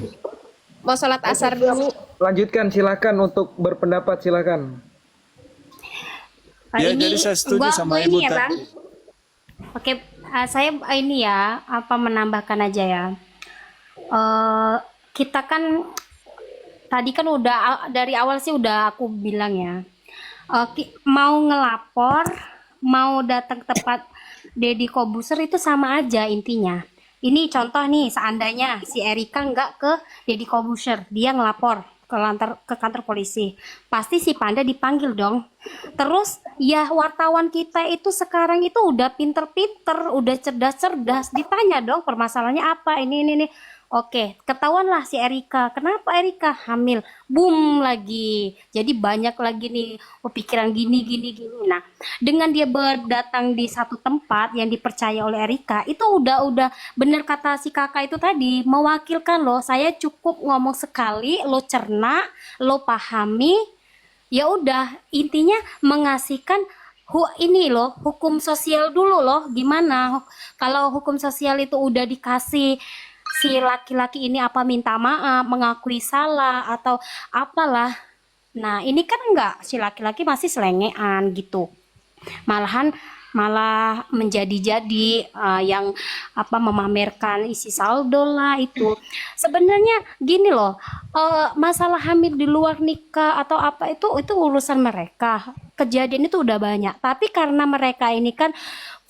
Mau sholat asar dulu. Lanjutkan, silakan untuk berpendapat, silakan. Ya, jadi saya setuju sama Ibu ya, tadi. Bang. Oke, saya ini ya apa menambahkan aja ya. Kita kan tadi kan udah dari awal sih udah aku bilang ya. Mau ngelapor, mau datang ke tempat Deddy Kobuser itu sama aja intinya. Ini contoh nih, seandainya si Erika nggak ke Deddy Kobuser, dia ngelapor ke kantor polisi, pasti si Panda dipanggil dong. Terus ya wartawan kita itu sekarang itu udah pinter-pinter, udah cerdas-cerdas, ditanya dong permasalahannya apa, ini. Oke, ketahuan lah si Erika. Kenapa Erika hamil? Boom lagi. Jadi banyak lagi nih pikiran gini. Nah, dengan dia berdatang di satu tempat yang dipercaya oleh Erika, itu udah bener kata si kakak itu tadi, mewakilkan loh. Saya cukup ngomong sekali, lo cerna, lo pahami. Ya udah, intinya mengasihkan ini loh, hukum sosial dulu loh. Gimana kalau hukum sosial itu udah dikasih si laki-laki ini apa minta maaf, mengakui salah atau apalah. Nah, ini kan enggak, si laki-laki masih selengean gitu. Malah menjadi-jadi yang apa memamerkan isi saldo lah itu. Sebenarnya gini loh, masalah hamil di luar nikah atau apa itu urusan mereka. Kejadian itu udah banyak, tapi karena mereka ini kan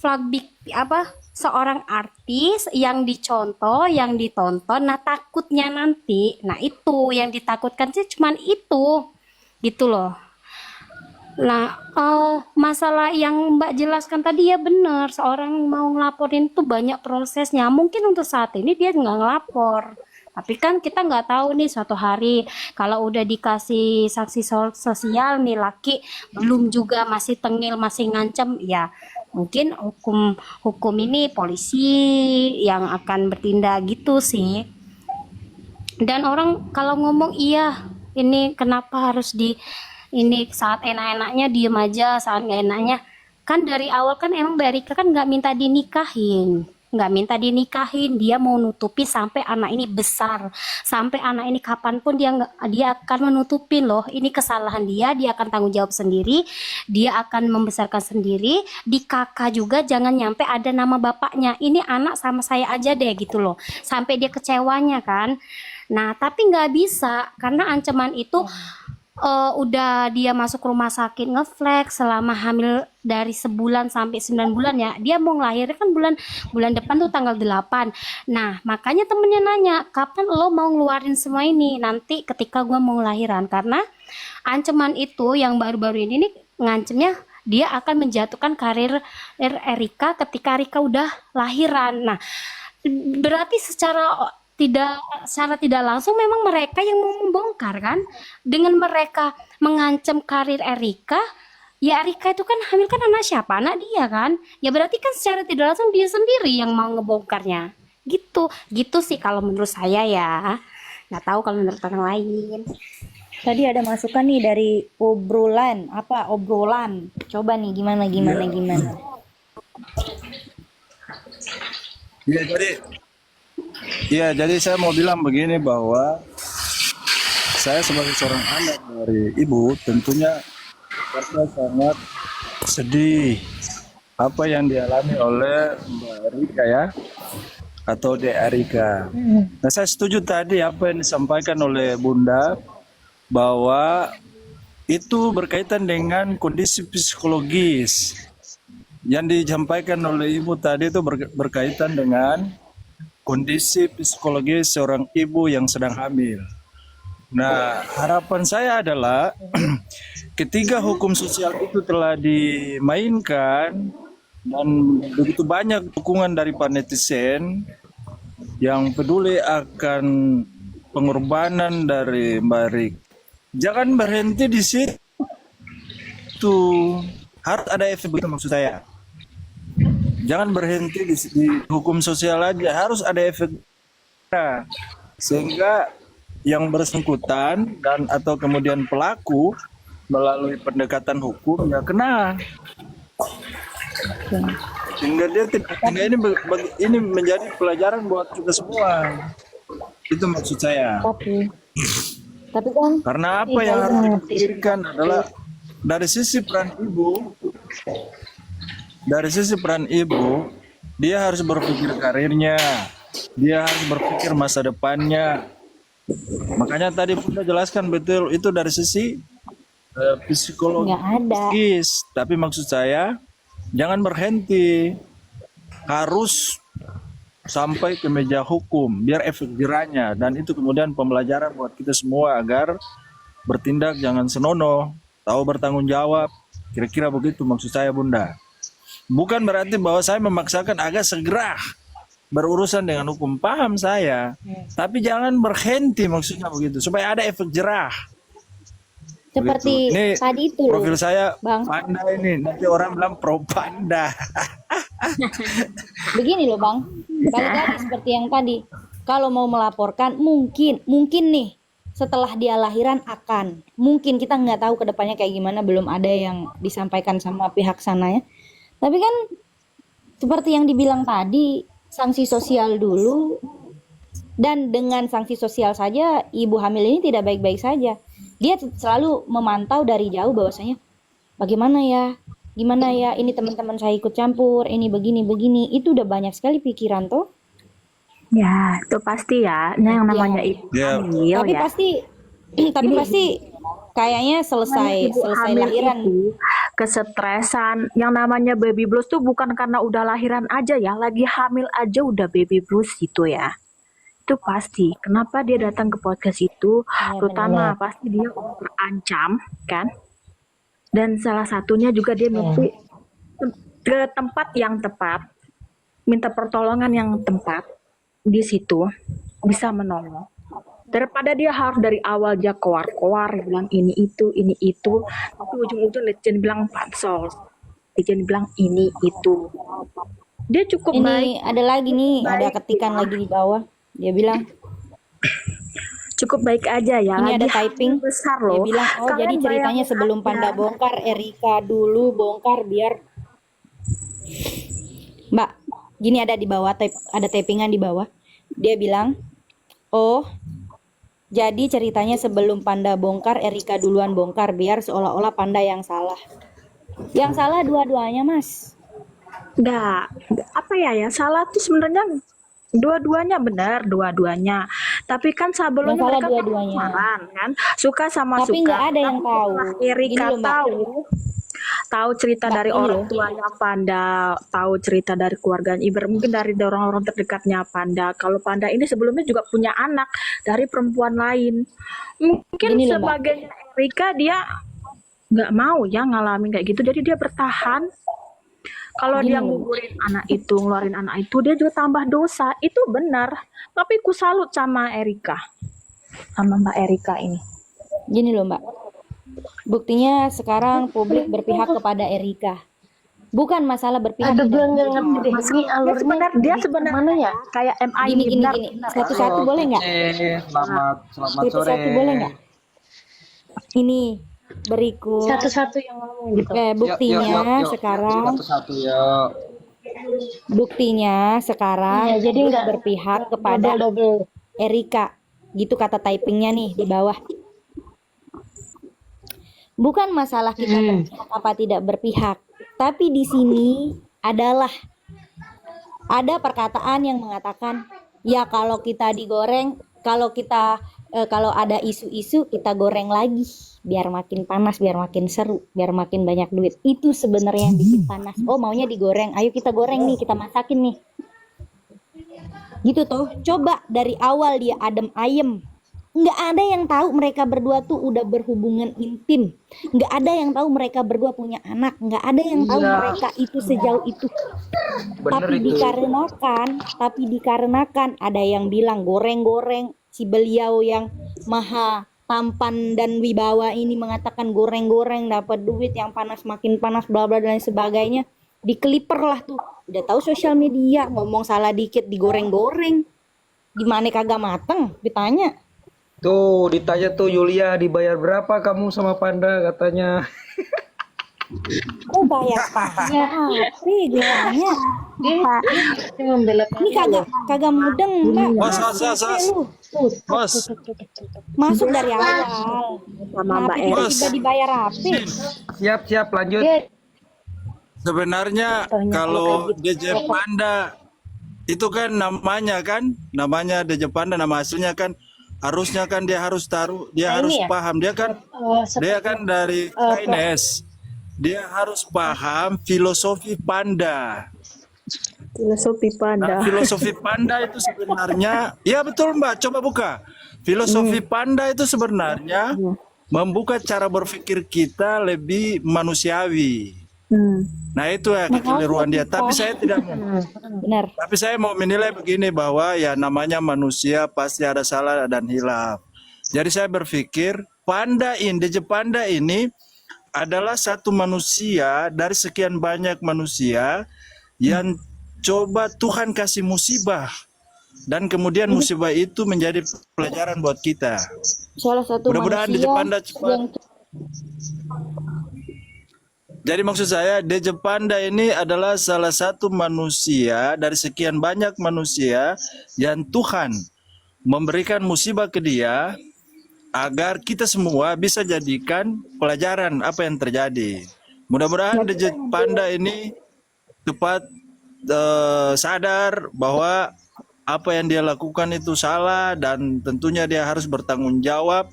flagship apa seorang artis yang dicontoh, yang ditonton, nah takutnya nanti, nah itu yang ditakutkan sih cuman itu, gitu loh. Nah, masalah yang Mbak jelaskan tadi ya benar, seorang mau ngelaporin itu banyak prosesnya, mungkin untuk saat ini dia nggak ngelapor, tapi kan kita nggak tahu nih suatu hari kalau udah dikasih sanksi sosial nih laki belum juga masih tengil, masih ngancem, ya mungkin hukum ini polisi yang akan bertindak gitu sih. Dan orang kalau ngomong iya ini kenapa harus ini saat enak-enaknya diem aja, saat nggak enaknya kan dari awal kan emang Mbak Rika kan nggak minta dinikahin, dia mau nutupi sampai anak ini besar, sampai anak ini kapanpun dia akan menutupin loh, ini kesalahan dia akan tanggung jawab sendiri, dia akan membesarkan sendiri, di kakak juga jangan nyampe ada nama bapaknya, ini anak sama saya aja deh gitu loh, sampai dia kecewanya kan. Nah tapi nggak bisa karena ancaman itu udah dia masuk rumah sakit ngeflex selama hamil dari sebulan sampai 9 bulan ya. Dia mau ngelahirnya kan bulan depan tuh tanggal 8. Nah, makanya temennya nanya, "Kapan lo mau ngeluarin semua ini?" Nanti ketika gua mau ngelahiran karena ancaman itu yang baru-baru ini nih ngancemnya dia akan menjatuhkan karir Erika ketika Erika udah lahiran. Nah, berarti secara tidak langsung memang mereka yang mau membongkar kan, dengan mereka mengancam karir Erika, ya Erika itu kan hamil kan anak siapa, anak dia kan, ya berarti kan secara tidak langsung dia sendiri yang mau ngebongkarnya gitu sih kalau menurut saya ya, nggak tahu kalau menurut orang lain. Tadi ada masukan nih dari obrolan. Coba nih gimana. Jadi saya mau bilang begini bahwa saya sebagai seorang anak dari ibu tentunya merasa sangat sedih apa yang dialami oleh Mbak Rika ya, atau Dek Rika. Nah saya setuju tadi apa yang disampaikan oleh Bunda bahwa itu berkaitan dengan kondisi psikologis. Yang disampaikan oleh Ibu tadi itu berkaitan dengan kondisi psikologis seorang ibu yang sedang hamil. Nah, harapan saya adalah ketika hukum sosial itu telah dimainkan dan begitu banyak dukungan dari netizen yang peduli akan pengorbanan dari Mbak Rik, jangan berhenti di situ. Harus ada efek, begitu maksud saya. Jangan berhenti di hukum sosial aja, harus ada efek. Nah, sehingga yang bersangkutan dan atau kemudian pelaku melalui pendekatan hukum ya kena. Sehingga dia sehingga ini menjadi pelajaran buat kita semua. Itu maksud saya. Tapi kan Karena apa yang harus dipikirkan adalah dari sisi peran ibu, dia harus berpikir karirnya, dia harus berpikir masa depannya. Makanya tadi Bunda jelaskan betul itu dari sisi psikologis. Tapi maksud saya jangan berhenti, harus sampai ke meja hukum biar efek jerahnya, dan itu kemudian pembelajaran buat kita semua agar bertindak jangan senonoh, tahu bertanggung jawab. Kira-kira begitu maksud saya, Bunda. Bukan berarti bahwa saya memaksakan agar segera berurusan dengan hukum, paham saya, tapi jangan berhenti, maksudnya begitu, supaya ada efek jerah. seperti Ini tadi itu loh, profil saya Bang. panda ini, nanti orang bilang pro panda. Begini loh Bang, balik lagi seperti yang tadi. Kalau mau melaporkan mungkin nih setelah dia lahiran mungkin kita nggak tahu kedepannya kayak gimana, belum ada yang disampaikan sama pihak sana ya. Tapi kan seperti yang dibilang tadi, sanksi sosial dulu, dan dengan sanksi sosial saja ibu hamil ini tidak baik-baik saja. Dia selalu memantau dari jauh bahwasanya bagaimana ya, gimana ya, ini teman-teman saya ikut campur, ini begini, itu udah banyak sekali pikiran tuh. Ya, itu pasti ya. Nah, yang namanya ibu Ya. hamil Tapi ya. pasti kayaknya selesai Hamil lahiran. itu kesetresan. Yang namanya baby blues tuh bukan karena udah lahiran aja ya, lagi hamil aja udah baby blues gitu ya. Itu pasti. Kenapa dia datang ke podcast itu? Terutama pasti dia terancam kan. Dan salah satunya juga dia mesti ke tempat yang tepat, minta pertolongan yang tepat, di situ bisa menolong. Daripada dia harus dari awal dia koar-koar bilang ini itu, tapi ujung-ujung netizen bilang pansos, netizen bilang ini itu. Dia cukup Ini baik, ada lagi nih, ada ketikan lagi di bawah. Dia bilang, cukup baik aja ya. ini ada Lagi typing. hamil besar Dia loh. bilang, oh jadi Kalian ceritanya bayangin sebelum aja. Panda bongkar, Erika dulu bongkar biar Mbak, gini ada di bawah, ada typingan di bawah. Dia bilang, oh jadi ceritanya sebelum Panda bongkar, Erika duluan bongkar biar seolah-olah Panda yang salah. Yang salah dua-duanya, Mas. Nggak, apa ya, salah tuh sebenarnya dua-duanya benar, dua-duanya. Tapi kan sebelumnya Yang salah mereka dua-duanya. pacaran kan, suka sama Tapi suka. nggak ada yang Tapi tahu. setelah Gini Erika loh, Mbak. tahu cerita Mbak, dari ini orang loh. tuanya Panda, tahu cerita dari keluarganya, mungkin dari orang-orang terdekatnya Panda. Kalau Panda ini sebelumnya juga punya anak dari perempuan lain. Mungkin Gini loh, Mbak. sebagai Erika dia nggak mau ya ngalamin kayak gitu, jadi dia bertahan. Kalau Gini dia loh. nguburin anak itu, ngeluarin anak itu, dia juga tambah dosa. Itu benar. Tapi ku salut sama Erika, sama Mbak Erika ini. Gini loh, Mbak. Buktinya sekarang publik berpihak kepada Erika. Bukan masalah berpihak Aduh, gue tidak nggak ngerti deh. berpihak. Ini alurnya Dia di sebenarnya mana ya? kayak MI Gini, ini, benar. Satu-satu boleh nggak? Selamat sore. Satu-satu boleh nggak? Ini berikut Satu-satu yang ngomong gitu. buktinya sekarang. Satu-satu ya. Buktinya sekarang Iya, jadi publik nggak berpihak kepada double. Erika. Gitu kata typingnya nih di bawah. Bukan masalah kita berpihak apa tidak berpihak, tapi di sini adalah ada perkataan yang mengatakan ya kalau kita digoreng, kalau ada isu-isu kita goreng lagi biar makin panas, biar makin seru, biar makin banyak duit. Itu sebenarnya yang bikin panas. Oh, maunya digoreng. Ayo kita goreng nih, kita masakin nih. Gitu tuh. Coba dari awal dia adem ayem. Nggak ada yang tahu mereka berdua tuh udah berhubungan intim. Nggak ada yang tahu mereka berdua punya anak. Nggak ada yang tahu mereka itu sejauh itu. Tapi dikarenakan ada yang bilang goreng-goreng, si beliau yang maha tampan dan wibawa ini mengatakan goreng-goreng dapat duit, yang panas makin panas, bla bla dan lain sebagainya. Dikeliper lah tuh. Udah tahu sosial media, ngomong salah dikit digoreng-goreng. Gimana kagak mateng ditanya. Tuh ditanya tuh Yulia, dibayar berapa kamu sama Panda katanya. Oh bayar pajak tapi gelarnya ini kagak mudeng mbak. Bos, bos. Masuk dari awal. Sama Mbak Tapi Eros. tiba-tiba dibayar apa? Siap, lanjut. Sebenarnya kalau DJ Panda itu kan namanya DJ Panda, nama aslinya kan harusnya kan dia harus harus paham, dia kan dari Chinese, dia harus paham filosofi panda. Filosofi Nah, panda. filosofi panda itu sebenarnya, ya betul Mbak, coba buka. Filosofi panda itu sebenarnya membuka cara berpikir kita lebih manusiawi. Nah itu ya kekeliruan dia. Tapi saya tidak mau. Benar. Tapi saya mau menilai begini bahwa ya namanya manusia pasti ada salah dan hilaf. Jadi saya berpikir DJ Panda ini adalah satu manusia dari sekian banyak manusia yang coba Tuhan kasih musibah. Dan kemudian musibah itu menjadi pelajaran buat kita. Salah satu Mudah-mudahan DJ manusia Panda cepat. Jadi maksud saya DJ Panda ini adalah salah satu manusia dari sekian banyak manusia yang Tuhan memberikan musibah ke dia agar kita semua bisa jadikan pelajaran apa yang terjadi. Mudah-mudahan DJ Panda ini cepat sadar bahwa apa yang dia lakukan itu salah dan tentunya dia harus bertanggung jawab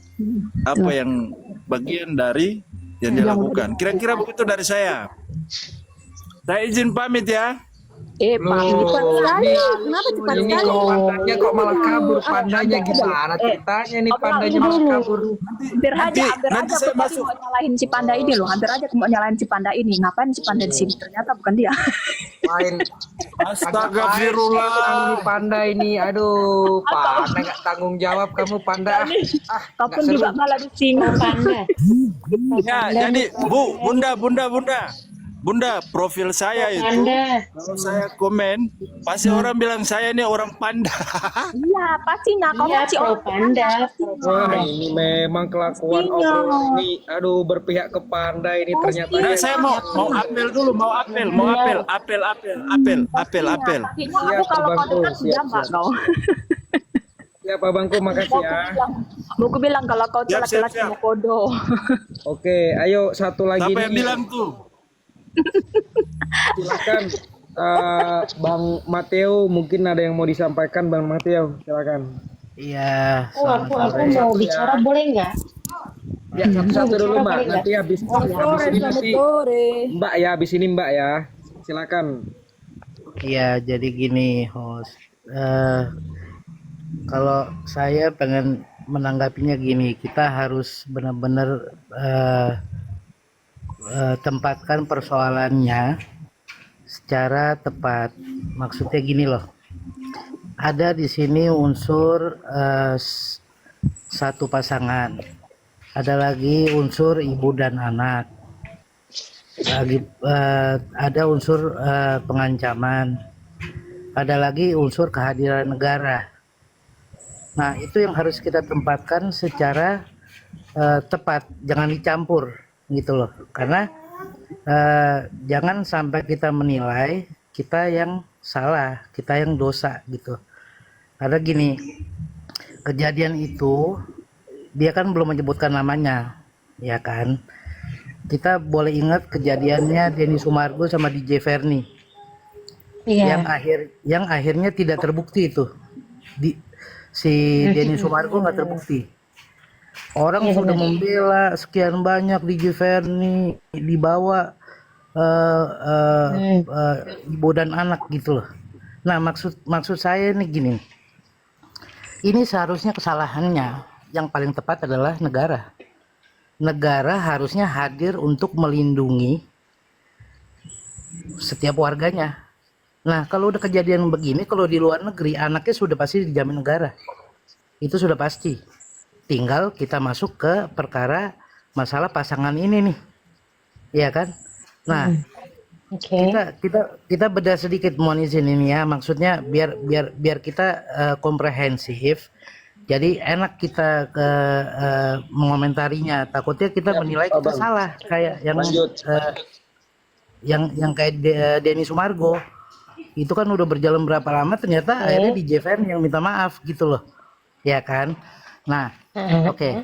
apa yang bagian dari yang dia lakukan. Kira-kira begitu dari saya. Saya izin pamit ya. Pak, cepat sekali. Kenapa cepat Ini sekali? kok pandanya kok malah kabur, pandanya gimana ceritanya nih pandanya malah kabur. Hampir aja nanti saya aku tadi masuk. mau nyalahin si panda ini loh. Hampir aja aku mau nyalahin si panda ini. Ngapain si panda di sini? Ternyata bukan dia. Main Astagfirullah. ini panda ini, aduh, panda nggak tanggung jawab kamu panda. Ataupun juga malah di sini. Ya, jadi Bunda, profil saya itu kalau saya komen pasti orang bilang saya ini orang panda. Iya, pastinya kau masih orang panda. Wah, ini memang kelakuan obrolan ini, aduh, berpihak ke panda ini ternyata. Nah, saya mau apel dulu, mau apel. Pastinya aku kalau kau dekat sudah mbak kau. Ya Pak Bangku, makasih ya. Mau aku bilang kalau kau tuh laki-laki mau kodo. Oke, ayo satu lagi Siapa yang nih. bilang tuh? Silakan Bang Mateo, mungkin ada yang mau disampaikan Bang Mateo, silakan. Iya, Aku mau bicara boleh nggak? Ya satu-satu dulu Mbak, nanti habis ini nanti Mbak ya, habis ini Mbak ya, silakan. Iya, jadi gini host. Kalau saya pengen menanggapinya gini, kita harus benar-benar tempatkan persoalannya secara tepat. Maksudnya gini loh, ada di sini unsur satu pasangan, ada lagi unsur ibu dan anak, lagi ada unsur pengancaman, ada lagi unsur kehadiran negara. Nah itu yang harus kita tempatkan secara tepat, jangan dicampur gitu loh, karena jangan sampai kita menilai kita yang salah, kita yang dosa gitu. Karena gini, kejadian itu dia kan belum menyebutkan namanya, ya kan. Kita boleh ingat kejadiannya Denny Sumargo sama DJ Verni, yang akhirnya tidak terbukti itu. Si Denny Sumargo nggak terbukti. Orang sudah membela sekian banyak DJ Verni, dibawa ibu dan anak gitu loh. Nah maksud saya ini gini, ini seharusnya kesalahannya yang paling tepat adalah negara. Negara harusnya hadir untuk melindungi setiap warganya. Nah kalau udah kejadian begini, kalau di luar negeri anaknya sudah pasti dijamin negara, itu sudah pasti. Tinggal kita masuk ke perkara masalah pasangan ini nih, ya kan? Nah, kita beda sedikit mohon izin ini ya, maksudnya biar kita komprehensif Jadi enak kita mengomentarinya. Takutnya kita menilai kita salah kayak yang kayak Denny Sumargo. Itu kan udah berjalan berapa lama, ternyata akhirnya di JVN yang minta maaf gitu loh, ya kan? Nah, oke,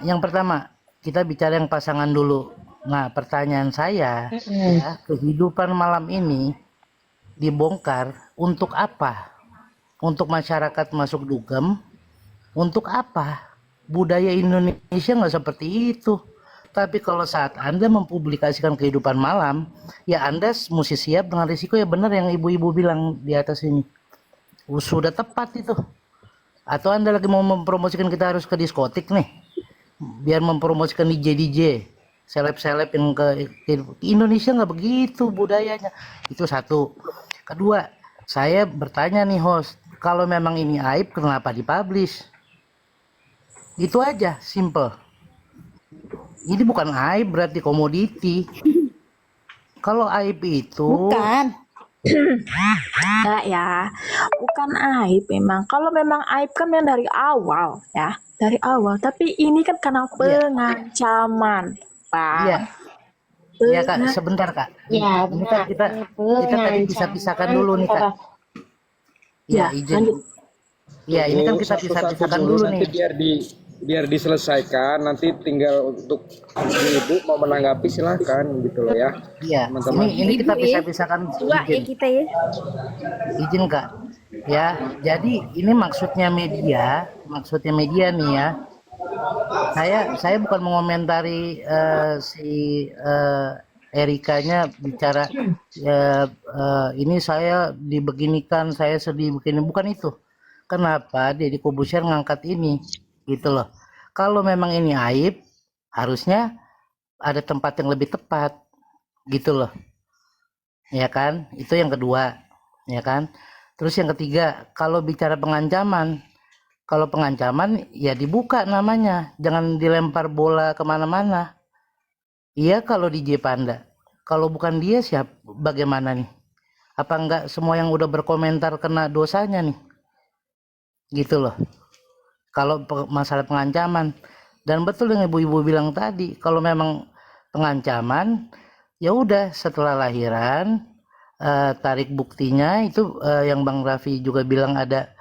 yang pertama kita bicara yang pasangan dulu. Nah, pertanyaan saya, ya, kehidupan malam ini dibongkar untuk apa? Untuk masyarakat masuk dugem, untuk apa? Budaya Indonesia nggak seperti itu. Tapi kalau saat Anda mempublikasikan kehidupan malam, ya Anda mesti siap dengan risiko, ya benar yang ibu-ibu bilang di atas ini. Sudah tepat itu. Atau Anda lagi mau mempromosikan kita harus ke diskotik nih, biar mempromosikan DJ-DJ, seleb-seleb yang ke Indonesia, nggak begitu budayanya. Itu satu. Kedua, saya bertanya nih host, kalau memang ini aib, kenapa dipublish? Itu aja, simple. Ini bukan aib, berarti komoditi. Kalau aib itu Bukan. Enggak ya, bukan aib memang. Kalau memang aib kan yang dari awal ya, dari awal. Tapi ini kan karena pengancaman, Bang. Iya. Iya Kak, sebentar Kak. Ya, Ini kan kita tadi pisah-pisahkan dulu nih Kak. Ya, Iya, izin. Iya, ini kan kita pisah-pisahkan dulu nanti nih. biar diselesaikan, nanti tinggal untuk ibu mau menanggapi silakan gitu loh ya. Iya, teman-teman. ini kita pisah-pisahkan. Dua ya kita ya. Izin Kak. Ya, jadi ini maksudnya media nih ya. Saya bukan mengomentari si Erikanya bicara ini saya dibeginikan, saya sedih begini, bukan itu. Kenapa Deddy Corbuzier ngangkat ini gitu loh. Kalau memang ini aib, harusnya ada tempat yang lebih tepat gitu loh. Ya kan? Itu yang kedua, ya kan? Terus yang ketiga, kalau bicara pengancaman, ya dibuka namanya, jangan dilempar bola kemana-mana. Iya kalau DJ Panda, kalau bukan dia bagaimana nih? Apa enggak semua yang udah berkomentar kena dosanya nih? Gitu loh. Kalau masalah pengancaman, dan betul yang ibu-ibu bilang tadi, kalau memang pengancaman, ya udah setelah lahiran tarik buktinya itu yang Bang Raffi juga bilang ada.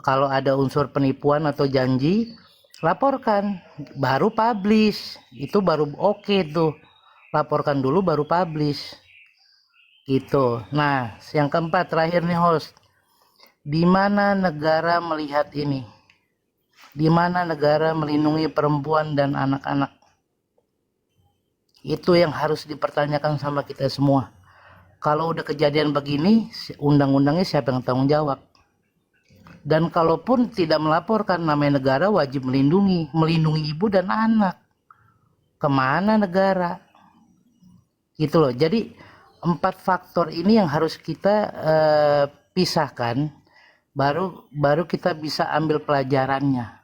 Kalau ada unsur penipuan atau janji, laporkan, baru publish. Itu baru oke tuh. Laporkan dulu baru publish. Gitu. Nah, yang keempat terakhir nih host. Di mana negara melihat ini? Di mana negara melindungi perempuan dan anak-anak? Itu yang harus dipertanyakan sama kita semua. Kalau udah kejadian begini, undang-undangnya siapa yang tanggung jawab? Dan kalaupun tidak melaporkan, namanya negara wajib melindungi ibu dan anak. Kemana negara? Gitu loh. Jadi 4 faktor ini yang harus kita pisahkan, baru kita bisa ambil pelajarannya.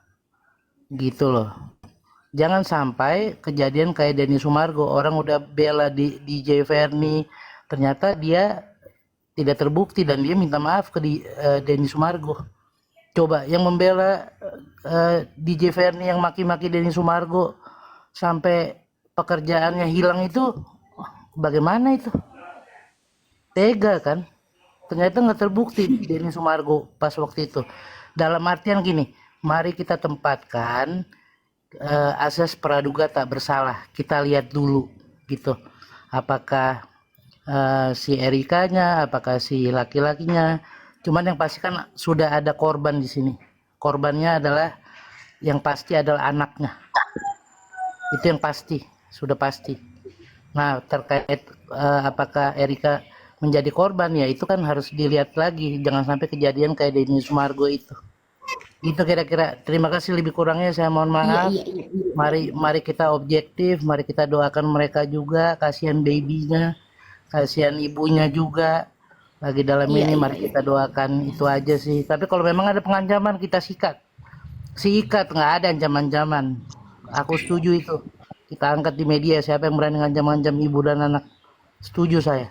Gitu loh. Jangan sampai kejadian kayak Denny Sumargo, orang udah bela di DJ Verni, ternyata dia tidak terbukti dan dia minta maaf ke Denny Sumargo. Coba yang membela DJ Verni yang maki-maki Denny Sumargo sampai pekerjaannya hilang itu bagaimana itu? Tega kan? Ternyata nggak terbukti Denny Sumargo pas waktu itu. Dalam artian gini, mari kita tempatkan asas praduga tak bersalah. Kita lihat dulu gitu. Apakah si Erikanya, apakah si laki-lakinya. Cuman yang pasti kan sudah ada korban di sini. Korbannya adalah yang pasti adalah anaknya. Itu yang pasti, sudah pasti. Nah, terkait apakah Erika menjadi korban, ya itu kan harus dilihat lagi. Jangan sampai kejadian kayak Denny Sumargo itu. Itu kira-kira. Terima kasih, lebih kurangnya saya mohon maaf. Mari kita objektif, mari kita doakan mereka juga, kasihan babynya, kasihan ibunya juga lagi dalam ini. Mari kita doakan, itu aja sih. Tapi kalau memang ada pengancaman, kita sikat, nggak ada ancaman-ancaman. Aku setuju itu, kita angkat di media, siapa yang berani ngancam-ngancam ibu dan anak. Setuju saya,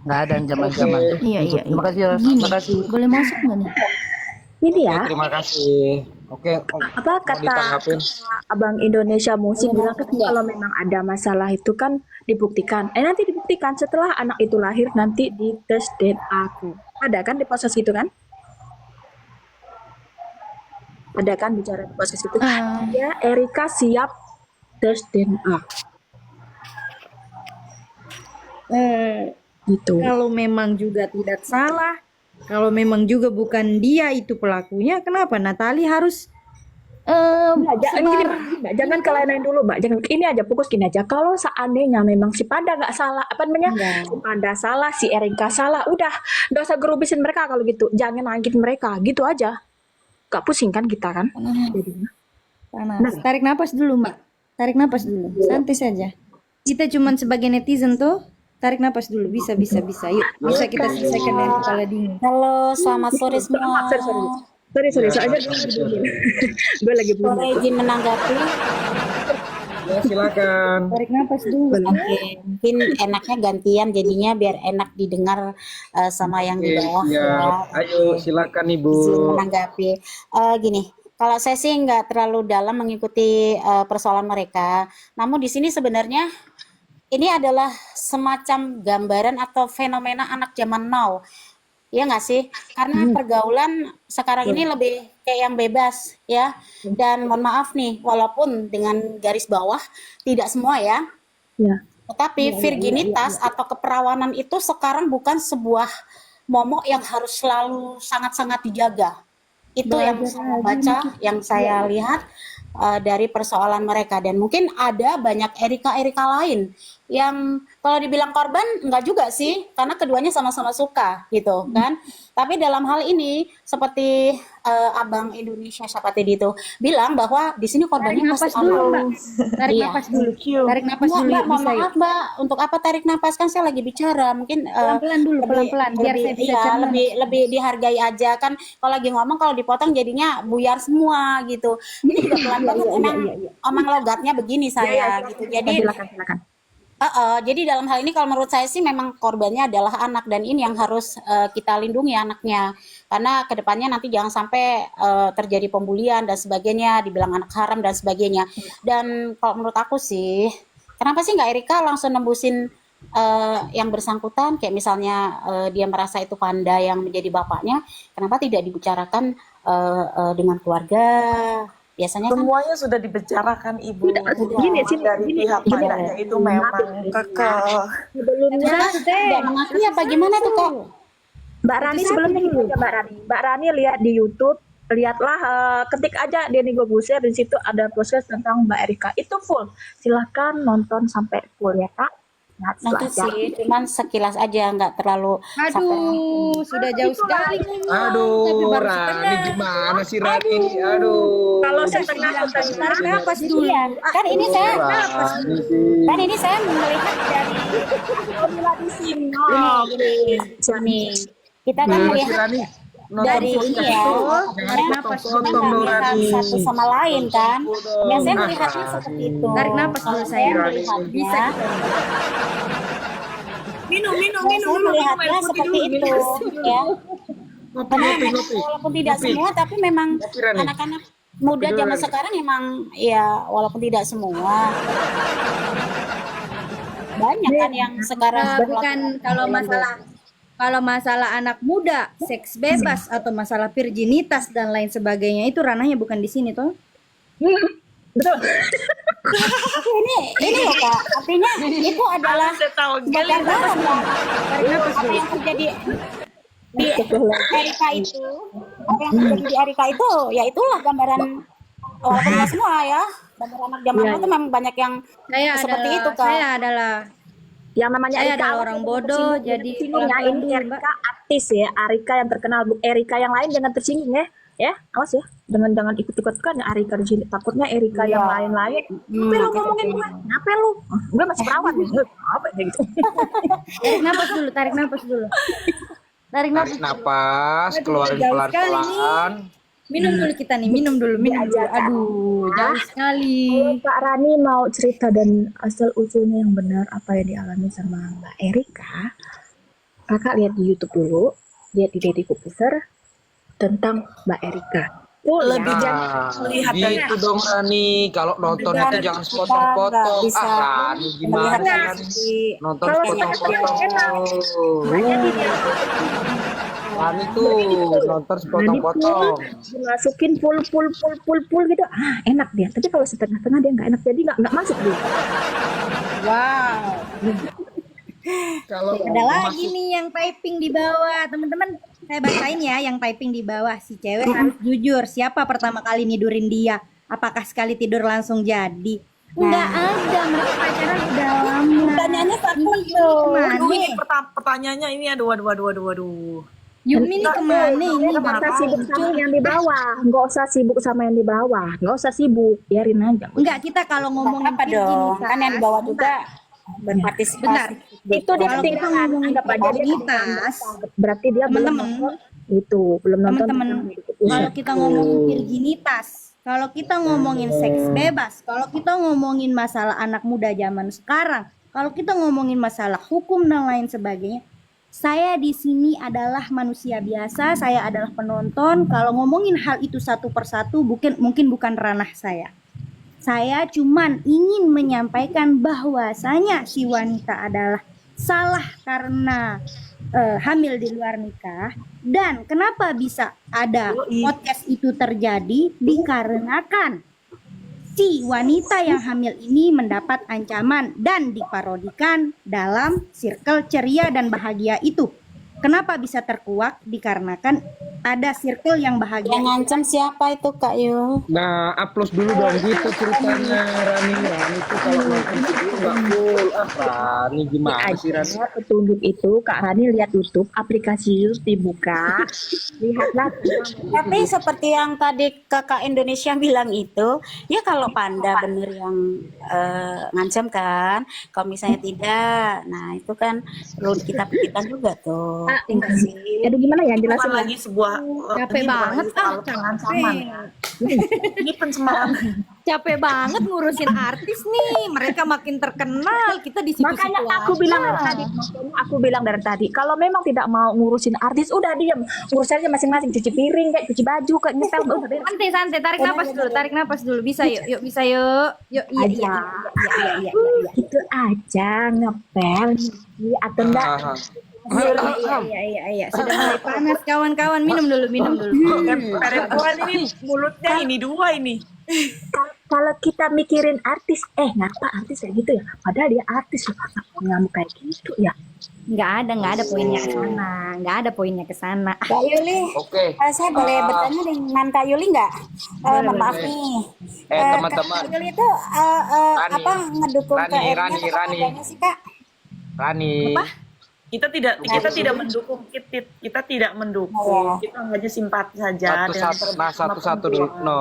nggak ada ancaman-ancaman. Iya. Terima kasih. Gini, Terima kasih. boleh masuk nggak nih? Ini Oke, ya, terima kasih. Oke, apa mau kata ditanggapin? Abang Indonesia Musik bilang kan kalau memang ada masalah itu kan dibuktikan. Nanti dibuktikan setelah anak itu lahir nanti di tes DNA aku. Ada kan di proses itu kan? Ada kan bicara di proses itu? Ya, Erika siap tes DNA Eh, gitu. kalau memang juga tidak salah, kalau memang juga bukan dia itu pelakunya, kenapa Natali harus Mbak, gini, sebar Mbak, jangan kalian dulu, Mbak. Jangan ini aja, fokus gini aja. Kalau seandainya memang si Panda nggak salah, apa namanya? enggak? Si Panda salah, si Erika salah, udah, nggak usah gerubisin mereka kalau gitu. Jangan nangkit mereka, gitu aja. Gak pusing kan kita kan? Jadinya. Panas. Tarik napas dulu, Mbak. Tarik napas dulu. Santai saja. Kita cuman sebagai netizen tuh. Tarik napas dulu. Bisa. Yuk, bisa kita selesaikan dengan kepala dingin. Halo, selamat sore semua. Sorry, soalnya gue lagi bunyi. Gue lagi bunyi. Boleh izin menanggapi? Ya, silakan. Tarik napas dulu. Oke, mungkin enaknya gantian jadinya biar enak didengar sama yang di Oke, bawah ya. siap. Ayo, silakan Ibu. Izin menanggapi. Gini, kalau saya sih nggak terlalu dalam mengikuti persoalan mereka. Namun di sini sebenarnya ini adalah semacam gambaran atau fenomena anak zaman now. Iya nggak sih? Karena pergaulan sekarang ini lebih kayak yang bebas ya. Dan mohon maaf nih, walaupun dengan garis bawah tidak semua ya. Ya. Tetapi virginitas atau keperawanan itu sekarang bukan sebuah momok yang harus selalu sangat-sangat dijaga. Itu yang saya baca, yang saya lihat dari persoalan mereka. Dan mungkin ada banyak Erika-Erika lain yang kalau dibilang korban enggak juga sih, karena keduanya sama-sama suka gitu kan. Tapi dalam hal ini seperti Abang Indonesia siapa tadi itu bilang bahwa di sini korbannya Tarik pasti napas dulu, anak. Mbak. Tarik Iya. napas dulu. Tarik napas Enggak, dulu. Mbak, mohon Bisa yuk. maaf Mbak, untuk apa tarik napas, kan saya lagi bicara. Mungkin Pelan-pelan dulu, pelan-pelan. Biar saya bisa iya, cerna. lebih dihargai aja kan. Kalau lagi ngomong kalau dipotong jadinya buyar semua gitu. Ini juga pelan banget emang logatnya begini saya gitu. Jadi Silakan. jadi dalam hal ini kalau menurut saya sih memang korbannya adalah anak, dan ini yang harus kita lindungi anaknya, karena kedepannya nanti jangan sampai terjadi pembulian dan sebagainya, dibilang anak haram dan sebagainya. Dan kalau menurut aku sih, kenapa sih nggak Erika langsung nembusin yang bersangkutan, kayak misalnya dia merasa itu Panda yang menjadi bapaknya, kenapa tidak dibicarakan dengan keluarga? Biasanya kan Semuanya sudah dibicarakan Ibu. Gini, Dari pihak pandanya itu memang kekeh. Sebelumnya, tidak mengakui apa gimana tuh Kak? Mbak Rani sebelumnya gini aja, Mbak Rani lihat di YouTube, lihatlah ketik aja Denny Gobusir, di situ ada proses tentang Mbak Erika, itu full. Silakan nonton sampai full ya Kak. Nanti sih, cuman sekilas aja, nggak terlalu sampai Aduh, sudah jauh sekali. Aduh, Rani gimana sih Rani? Aduh. Kalau setengah Tarik napas dulu. Iya, kan ini saya Rani sih. kan ini saya melihat dari di sini. ini kita kan Gimana sih melihat Rani? Nonton dari ini podcast ya, itu karena jangan kita potong-potong dong melihat Rani. satu sama lain kan. Biasanya Nah, melihatnya seperti itu. Tarik napas dulu, Kalau saya. melihatnya, Bisa. Minum saya melihatnya seperti itu ya. Karena memang walaupun tidak semua, tapi memang Ngopi, Rani. anak-anak muda Ngopi dulu, zaman Rani. sekarang emang ya, walaupun tidak semua, banyak kan yang sekarang Bukan kalau masalah anak muda, seks bebas atau masalah virginitas dan lain sebagainya, itu ranahnya bukan di sini toh. Betul. ini loh Kak, artinya itu adalah bakar garam Kak. Apa yang terjadi di Erika itu, apa yang terjadi di Erika itu, ya itulah gambaran, walaupun nggak semua ya, gambaran anak zaman now itu memang banyak yang seperti itu Kak. Saya adalah Yang namanya Saya Erika adalah awas orang jangan bodoh, tersinggung, jadi jangan tersinggung ya. pelan-pelan Ini dulu, Erika artis ya, Arika yang terkenal, Bu. Erika yang lain jangan tersinggung ya. Ya, awas ya. Jangan ikut-ikut kan Arika di sini. Takutnya Erika yang lain-lain. Ngapain lu ngomongin gue? Ngapain lu? Gue masih perawat nih. Apa kayak gitu. tarik napas dulu. Tarik napas dulu. Tarik napas, keluarin jauh sekali pelan-pelan. Minum dulu kita nih, minum dulu. Aduh, jauh sekali. Kalau Kak Rani mau cerita dan asal-usulnya yang benar apa yang dialami sama Mbak Erika, Kakak lihat di YouTube dulu, lihat di Deddy Kobuser, tentang Mbak Erika. Full Lebih ya. jangan Nah, melihat dari gitu dong Rani. Kalau nonton dan itu jangan kita nggak sepotong-potong. bisa Rani melihat gimana sih dari Rani? sisi Nonton Kalau kayaknya sepotong-potong. jadi dia Rani tuh nonton Jadi full sepotong-potong. dimasukin full gitu. Enak dia. Tapi kalau setengah-setengah dia nggak enak. Jadi nggak masuk dia. wow. Kalau Ada lagi nih yang typing di bawah, teman-teman. Saya bacain ya yang typing di bawah. Si cewek harus jujur. Siapa pertama kali nidurin dia? Apakah sekali tidur langsung jadi? Enggak ada, mereka pacaran udah lama. Pertanyaannya satu Ini Yumi tuh. kemana? Ini pertanyaannya ini aduh. Yumi ini kemana ini? Nggak usah sibuk sama yang di bawah. Nggak usah sibuk sama yang di bawah. Nggak usah sibuk. Biarin aja. Enggak, kita kalau ngomongin Apa dong? Kan yang di bawah juga berpartisipasi. Bentar. Itu dia Kalau kita ketinggalan. ngomongin Anggap aja dia virginitas, berarti dia belum teman-teman, nonton itu. Belum nonton. teman-teman, kalau kita ngomongin virginitas, kalau kita ngomongin seks bebas, kalau kita ngomongin masalah anak muda zaman sekarang, kalau kita ngomongin masalah hukum dan lain sebagainya, saya di sini adalah manusia biasa, saya adalah penonton. Kalau ngomongin hal itu satu persatu, mungkin bukan ranah saya. Saya cuman ingin menyampaikan bahwasanya si wanita adalah salah karena hamil di luar nikah. Dan kenapa bisa ada podcast itu terjadi? Dikarenakan si wanita yang hamil ini mendapat ancaman dan diparodikan dalam circle ceria dan bahagia itu. Kenapa bisa terkuak? Dikarenakan ada circle yang bahagia. Yang ngancam siapa itu Kak Yul? Nah, upload dulu dong gitu ceritanya Rani. Rani tuh kalau nonton video nggak full. Rani gimana sih Rani? Ada petunjuk itu Kak Rani lihat YouTube, aplikasi YouTube dibuka, lihatlah. Tapi seperti yang tadi Kakak Indonesia bilang itu, ya kalau Panda bener yang ngancam kan, kalau misalnya tidak, nah itu kan perlu kita pikirkan juga tuh. Enggak sih. Aduh gimana ya Bukan jelasin lagi sebuah Capek ini bukan banget, lagi soal pengancaman ya. Ini pencemaran. Capek banget ngurusin artis nih. Mereka makin terkenal, kita di situ-situ Makanya aku bilang dari aja. tadi, makanya aku bilang dari tadi, kalau memang tidak mau ngurusin artis, udah diam, urus aja masing-masing, cuci piring, kayak cuci baju, kayak nyetel, udah beres. Santai, tarik napas dulu. Bisa yuk, bisa yuk. Yuk, iya. Gitu aja, ngepel, atau enggak. Iya. Sudah mulai panas kawan-kawan. Minum dulu. Perempuan ini mulutnya ini dua ini. Kalau kita mikirin artis, ngapa artis kayak gitu ya? Padahal dia artis loh, ngamuk kayak gitu ya? Nggak ada poinnya ke sana. Nggak ada poinnya ke sana. Kak Yuli, Oke. saya boleh bertanya dengan Kak Yuli nggak? Maaf nih. Teman-teman. Kak Yuli itu apa ngedukung ke Rani. Erina sih Kak? Rani. Kita tidak mendukung, kita tidak mendukung. Kita hanya simpati saja dengan Satu-satu dulu. No.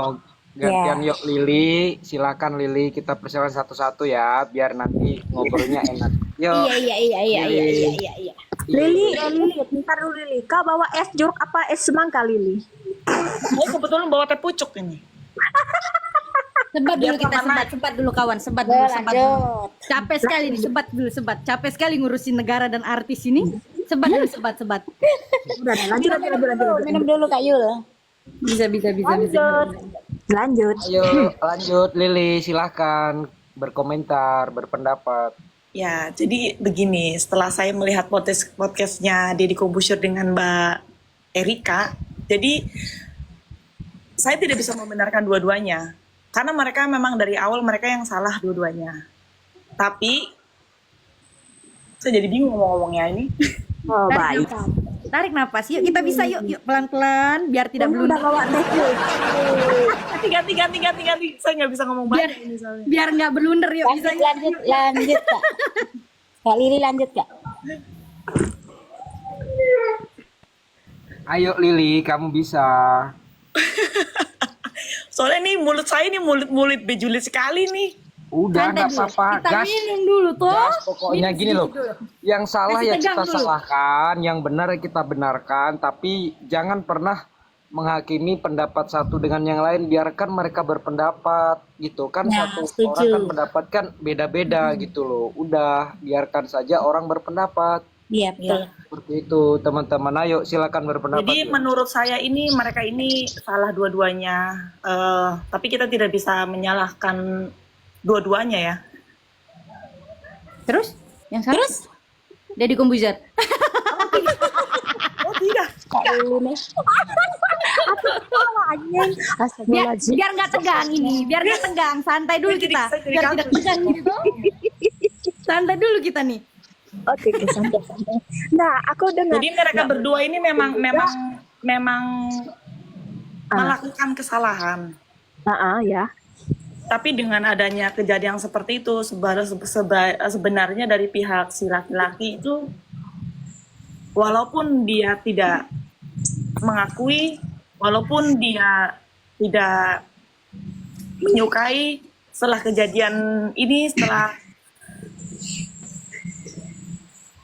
Gantian yuk Lili, silakan Lili, kita persilakan satu-satu ya, biar nanti ngobrolnya enak. Yuk. Iya. Lili, bentar dulu Lili. Kau bawa es jeruk apa es semangka Lili? Saya kebetulan bawa teh pucuk ini. Sebat dulu kita, sebat dulu kawan, sebat dulu. Lanjut. Capek sekali nih, sebat. Capek sekali ngurusin negara dan artis ini. Sebat. Udah, lanjut. Minum dulu Kak Yul. Bisa. Lanjut. Ayo lanjut Lili, silahkan berkomentar, berpendapat. Ya, jadi begini, setelah saya melihat podcastnya Deddy Corbuzier dengan Mbak Erika, jadi saya tidak bisa membenarkan dua-duanya. Karena mereka memang dari awal mereka yang salah dua-duanya. Tapi, saya jadi bingung ngomongnya ini. Oh, baik. Tarik napas. Yuk kita bisa yuk pelan-pelan biar tidak blunder. Ganti. Saya nggak bisa ngomong banyak ini soalnya. Biar nggak blunder yuk bisa. Lanjut Kak. Kak Lili lanjut Kak. Ayo Lili, kamu bisa. Soalnya nih mulut saya ini mulut bejulit sekali nih. Udah nggak apa-apa, Kita gas. minum dulu toh. Gas, pokoknya gini loh. Yang salah Kasih ya tegang kita dulu. salahkan, yang benar ya kita benarkan, tapi jangan pernah menghakimi pendapat satu dengan yang lain. Biarkan mereka berpendapat gitu kan. Nah, Satu setuju. orang kan pendapat kan beda-beda gitu loh. Udah biarkan saja orang berpendapat Iya, betul. Ya. Seperti itu teman-teman. Ayo silakan berpendapat. Jadi menurut saya ini mereka ini salah dua-duanya. Tapi kita tidak bisa menyalahkan dua-duanya ya. Terus yang salah? Terus Deddy Kombuzer. Oh tidak. Biar nggak tegang ini, biar nggak tegang, santai dulu kita. Biar tidak tegang gitu. Santai dulu kita nih. Oke, santai-santai. Nah, aku dengar. Jadi mereka berdua ini memang melakukan kesalahan. Ya. Tapi dengan adanya kejadian seperti itu, sebenarnya dari pihak si laki-laki itu, walaupun dia tidak mengakui, walaupun dia tidak menyukai, setelah kejadian ini, setelah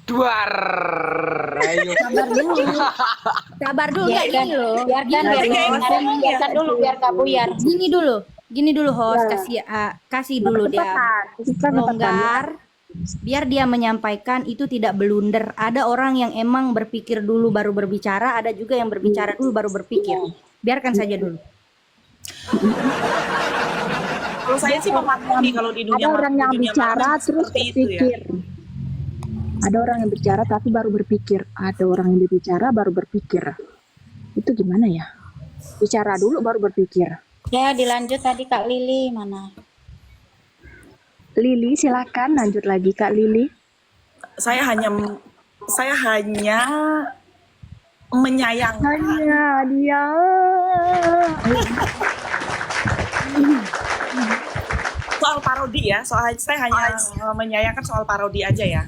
Duar. Ayo. Sabar dulu, nggak gini loh. biarkan dulu biar gak buyar. Gini dulu host, kasih dulu dia longgar, biar dia menyampaikan itu tidak blunder. Ada orang yang emang berpikir dulu baru berbicara, ada juga yang berbicara dulu baru berpikir. Biarkan saja dulu. kalau saya sih memahami kalau di dunia Ada orang yang bicara terus seperti itu ya. berpikir. Ada orang yang bicara tapi baru berpikir. Ada orang yang bicara baru berpikir. Itu gimana ya? Bicara dulu baru berpikir. Ya, dilanjut tadi Kak Lili mana? Lili, silakan lanjut lagi Kak Lili. Saya hanya menyayangkan. Hanya dia. Soal parodi ya, saya hanya menyayangkan soal parodi aja ya.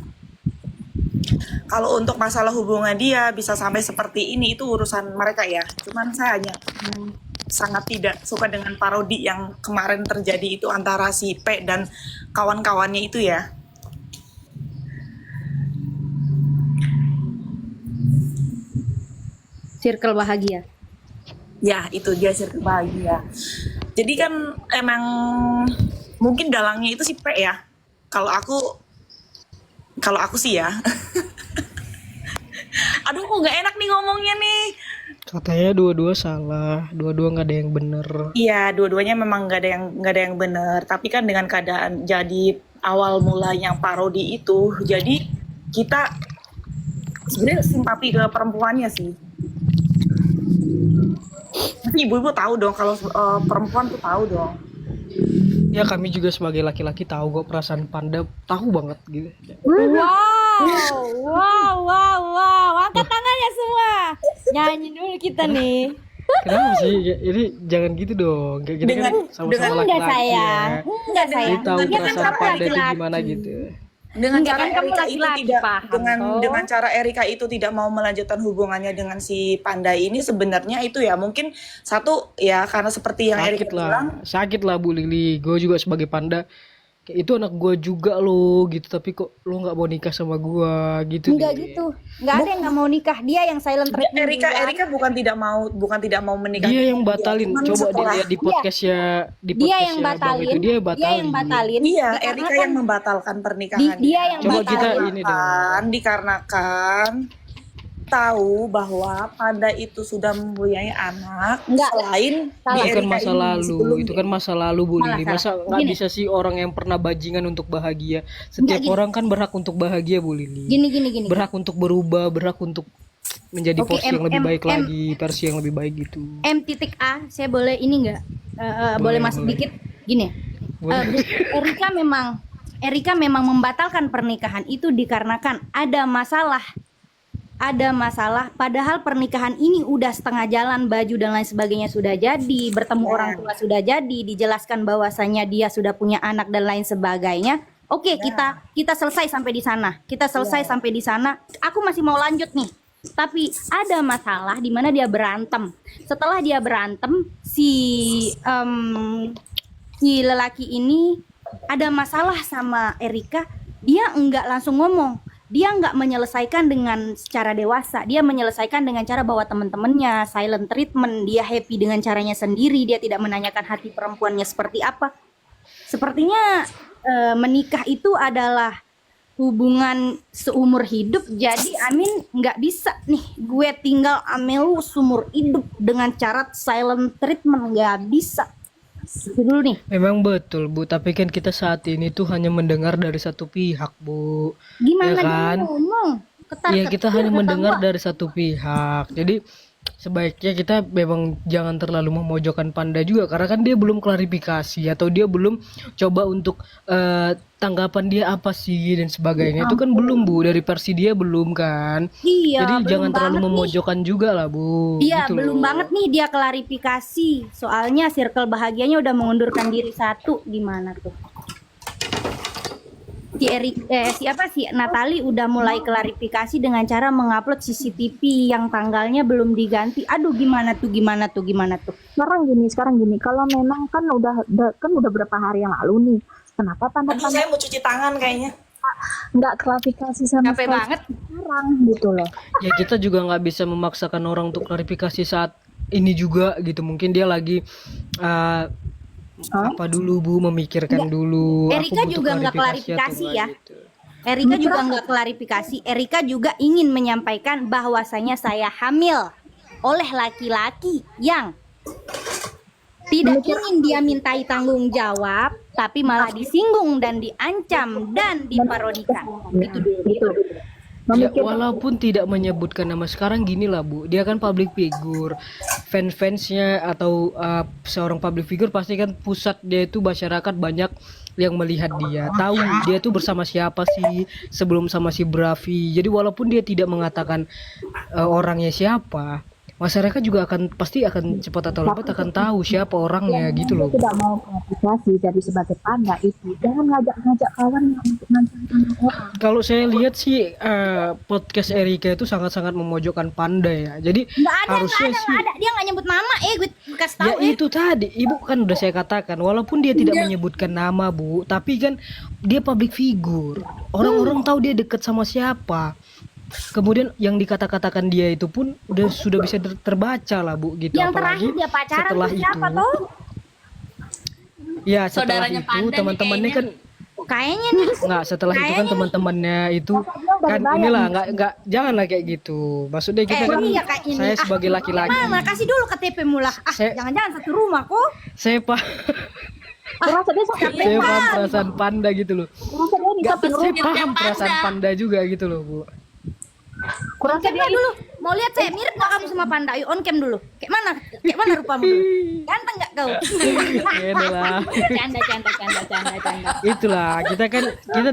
Kalau untuk masalah hubungan dia bisa sampai seperti ini itu urusan mereka ya. Cuman saya hanya sangat tidak suka dengan parodi yang kemarin terjadi itu antara si P dan kawan-kawannya itu ya. Circle bahagia. Ya, itu dia circle bahagia. Jadi kan emang mungkin dalangnya itu si P ya. Kalau aku sih ya. Aduh, kok nggak enak nih ngomongnya nih. Katanya dua-dua salah, dua-dua nggak ada yang bener. Iya, dua-duanya memang nggak ada yang benar. Tapi kan dengan keadaan jadi awal mula yang parodi itu, jadi kita sebenarnya simpati ke perempuannya sih. Tapi ibu-ibu tahu dong kalau perempuan tuh tahu dong. Ya kami juga sebagai laki-laki tahu kok perasaan Panda, tahu banget gitu. Wow. Angkat tangannya semua. Nyanyi dulu kita nih. Kenapa sih? Ya, ini jangan gitu dong. Kayak gini kan sama-sama Enggak laki-laki sayang. ya. Enggak sayang. Jadi tahu Dia kan perasaan kamu Panda itu laki-laki. gimana gitu. Dengan Enggak, cara kan kamu Erika itu laki-laki, tidak paham, dengan cara Erika itu tidak mau melanjutkan hubungannya dengan si Panda ini, sebenarnya itu ya mungkin satu ya karena seperti yang Erika bilang. Sakit lah Bu Lili. Gue juga sebagai Panda, kayak itu anak gue juga lo gitu, tapi kok lo nggak mau nikah sama gue gitu. Enggak gitu. Enggak ada yang nggak mau nikah. Dia yang silent treatment. Erika bukan tidak mau menikah. Dia yang batalin. Cuman Coba setelah- dilihat di podcastnya, di Dia podcastnya yang Bang batalin. itu dia batalin. batalin. Iya, Dikarenakan- Erika yang membatalkan pernikahan. Dia yang Coba batalin. kita ini dong. Dikarenakan tahu bahwa Panda itu sudah mempunyai anak. Enggak. Selain Salah. di Itu kan Erika masa ini lalu, sebelumnya. itu kan masa lalu Bu Salah, Lili. salah. Masa nggak Gini. bisa sih orang yang pernah bajingan untuk bahagia. Setiap Enggak, gini. orang kan berhak untuk bahagia Bu Lili. Gini. Berhak untuk berubah, berhak untuk menjadi Oke, porsi yang lebih baik M. lagi, versi yang lebih baik gitu. M.A, saya boleh ini enggak? Boleh masuk dikit? Gini. Boleh. Erika memang membatalkan pernikahan itu dikarenakan ada masalah, padahal pernikahan ini udah setengah jalan, baju dan lain sebagainya sudah jadi, bertemu orang tua sudah jadi, dijelaskan bahwasanya dia sudah punya anak dan lain sebagainya. Oke, kita selesai sampai di sana. Sampai di sana. Aku masih mau lanjut nih. Tapi ada masalah di mana dia berantem. Setelah dia berantem, si lelaki ini ada masalah sama Erika, dia enggak langsung ngomong. Dia nggak menyelesaikan dengan secara dewasa. Dia menyelesaikan dengan cara bawa teman-temannya, silent treatment. Dia happy dengan caranya sendiri. Dia tidak menanyakan hati perempuannya seperti apa. Sepertinya menikah itu adalah hubungan seumur hidup, jadi Amin nggak bisa nih gue tinggal sama lu seumur hidup dengan cara silent treatment, nggak bisa. Itu dulu nih. Memang betul Bu, tapi kan kita saat ini tuh hanya mendengar dari satu pihak Bu. Gimana Ya dia kan? ngomong? Iya, kita hanya Ketar-ketir kata mendengar gua. dari satu pihak. Jadi sebaiknya kita memang jangan terlalu memojokkan Panda juga, karena kan dia belum klarifikasi atau dia belum coba untuk tanggapan dia apa sih dan sebagainya. Itu kan belum Bu, dari versi dia belum kan. Iya, Jadi belum jangan terlalu banget nih. memojokkan juga lah Bu. Iya, Gitu belum loh. banget nih dia klarifikasi. Soalnya circle bahagianya udah mengundurkan diri satu. Gimana tuh? Si Natali udah mulai klarifikasi dengan cara mengupload CCTV yang tanggalnya belum diganti. Aduh, gimana tuh? Sekarang gini, kalau memang kan udah berapa hari yang lalu nih, kenapa Aduh, saya mau cuci tangan kayaknya. nggak klarifikasi sama Capek sekali banget. sekarang gitu loh? Ya kita juga nggak bisa memaksakan orang untuk klarifikasi saat ini juga gitu. Mungkin dia lagi apa dulu Bu, memikirkan dulu. Aku Erika butuh juga nggak klarifikasi atau klarifikasi enggak ya. gitu. Erika juga nggak klarifikasi. Erika juga ingin menyampaikan bahwasanya saya hamil oleh laki-laki yang tidak ingin dia mintai tanggung jawab, tapi malah disinggung dan diancam dan diparodikan. Itu dulu. Ya, walaupun tidak menyebutkan nama, sekarang gini lah Bu, dia kan public figure, fans-fansnya atau seorang public figure pasti kan pusat dia itu masyarakat banyak yang melihat dia, tahu dia tuh bersama siapa sih sebelum sama si Bravi. Jadi walaupun dia tidak mengatakan orangnya siapa, masyarakat juga pasti akan cepat atau lambat akan tahu siapa orangnya gitu loh. Tidak mau klarifikasi jadi sebagai Panda itu jangan ngajak kawan untuk ngancam orang. Kalau saya lihat sih podcast Erika itu sangat-sangat memojokkan Panda ya. Jadi harusnya sih Dia nggak nyebut nama. Gue kasih tahu. ya itu tadi Ibu kan udah saya katakan, walaupun dia tidak menyebutkan nama Bu, tapi kan dia public figure, orang-orang tahu dia deket sama siapa. Kemudian yang dikata-katakan dia itu pun sudah bisa terbaca lah Bu gitu. Yang Apalagi terakhir dia pacaran setelah tuh itu siapa tuh? ya setelah Saudaranya itu Panda nih teman-temannya kan Kayaknya nih. nggak, setelah itu kan teman-temannya itu kan inilah nggak janganlah kayak gitu. Maksudnya kita kan Iya kayak ini. saya sebagai laki-laki Mana kasih dulu KTP mula. Jangan-jangan satu rumah kok. saya saya paham perasaan Panda gitu loh. Nggak, saya paham perasaan Panda juga gitu loh Bu. On cam dulu. Mau lihat saya mirip nggak kamu sama Panda? Ayo on cam dulu. Kayak mana rupamu dulu? Ganteng nggak kau? Beda lah. Canda. Itulah kita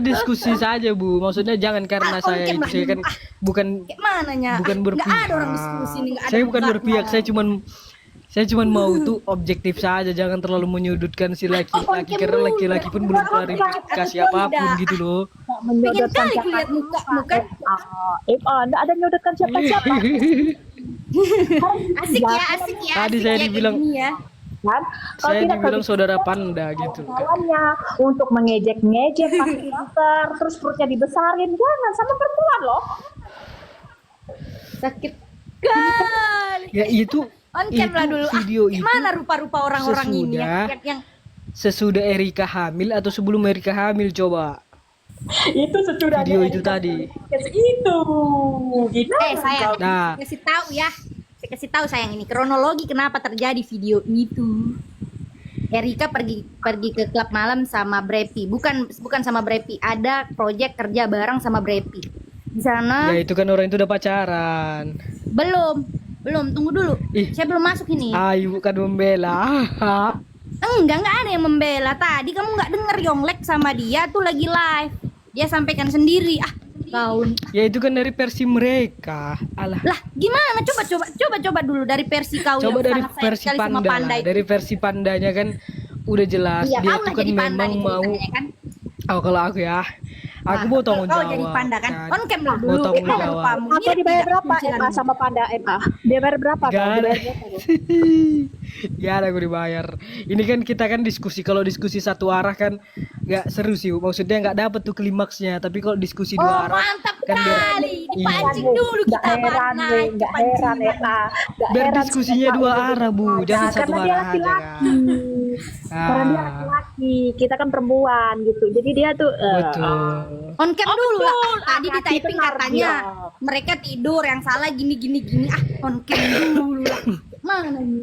diskusi saja Bu. Maksudnya jangan karena saya on cam itu lah. saya kan bukan Kayak mananya? bukan Nggak berpihak. ada orang diskusi nih. Nggak ada Saya bukan mukanya. berpihak. Saya cuman mau tuh objektif saja, jangan terlalu menyudutkan si laki-laki karena laki-laki pun belum klarifikasi apapun gitu loh. Pengen kali lihat muka. Nggak ada menyudutkan siapa-siapa. Asik ya. Tadi saya Asik ya, dibilang kayak gini ya. Kan? Kalau saya tidak dibilang saudara Panda gitu kan. kawannya untuk mengejek-ngejek pakai filter terus perutnya dibesarin, jangan sama perempuan loh. Sakit kali. Ya itu On cam lah dulu. video itu Gimana rupa-rupa orang-orang ini yang sesudah Erika hamil atau sebelum Erika hamil coba. Itu sesudah Video itu tadi. itu gitu. sayang, Nah. kasih tahu ya. Saya kasih tahu sayang, ini kronologi kenapa terjadi video itu. Erika pergi ke klub malam sama Brepi. Bukan sama Brepi, ada proyek kerja bareng sama Brepi. Di sana Ya itu kan orang itu udah pacaran. belum, tunggu dulu. Saya belum masuk ini. Ayo bukan membela. Enggak ada yang membela. Tadi kamu nggak denger Yonglek sama dia tuh lagi live. Dia sampaikan sendiri. Kau. Ya itu kan dari versi mereka. Alah. Lah, gimana? Coba dulu dari versi kau Coba yang dari sangat sayang versi sekali sama Panda Panda lah. itu. Dari versi Pandanya kan udah jelas Iya, dia kau itu lah kan jadi Panda memang nih mau. ceritanya kan. Oh kalau aku ya, aku mau tanggung Kau jawab. jadi Panda kan? On cam lah Mau dulu. tanggung jawab. Rupamu. Apa dibayar berapa Emma sama Panda Emma? Dibayar berapa? Gak Kau? ada. Dibayar berapa? Gak ada aku dibayar. Ini kan kita kan diskusi, kalau diskusi satu arah kan nggak seru sih. Maksudnya nggak dapet tuh klimaksnya. Tapi kalau diskusi dua arah Mantap kan kali. Iya. Dipancing dulu Nggak kita heran nih, nggak heran Emma. Nggak Biar heran diskusinya dua arah Bu, jangan satu karena dia arah aja kan. laki-laki. Karena dia laki-laki. laki-laki, kita kan perempuan gitu. Jadi dia tuh Betul. On cam dulu lah. betul. Tadi di Laki-laki typing itu katanya dia. mereka tidur, yang salah gini gini gini. On cam dulu lah. Mana nih?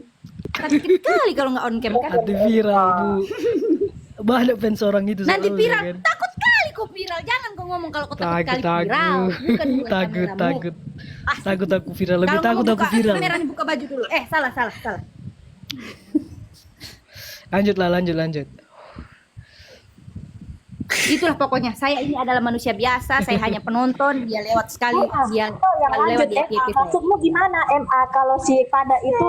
Sakit kali kalau nggak on cam kan. Nanti viral bu. Banyak fans orang itu Nanti soalnya, viral. kan. Takut kali kok viral. Jangan kau ngomong kalau kau takut kali Takut viral. Bukan buat takut kameramu. takut Ah, takut aku viral, lebih kalau takut ngomong aku buka viral. kamera nih, buka baju dulu. Salah. Lanjut. Itulah pokoknya. Saya ini adalah manusia biasa. Saya hanya penonton. Dia lewat sekali. Dia yang lalu lewat lanjut di FYP saya. maksudmu gimana MA kalau si Pada itu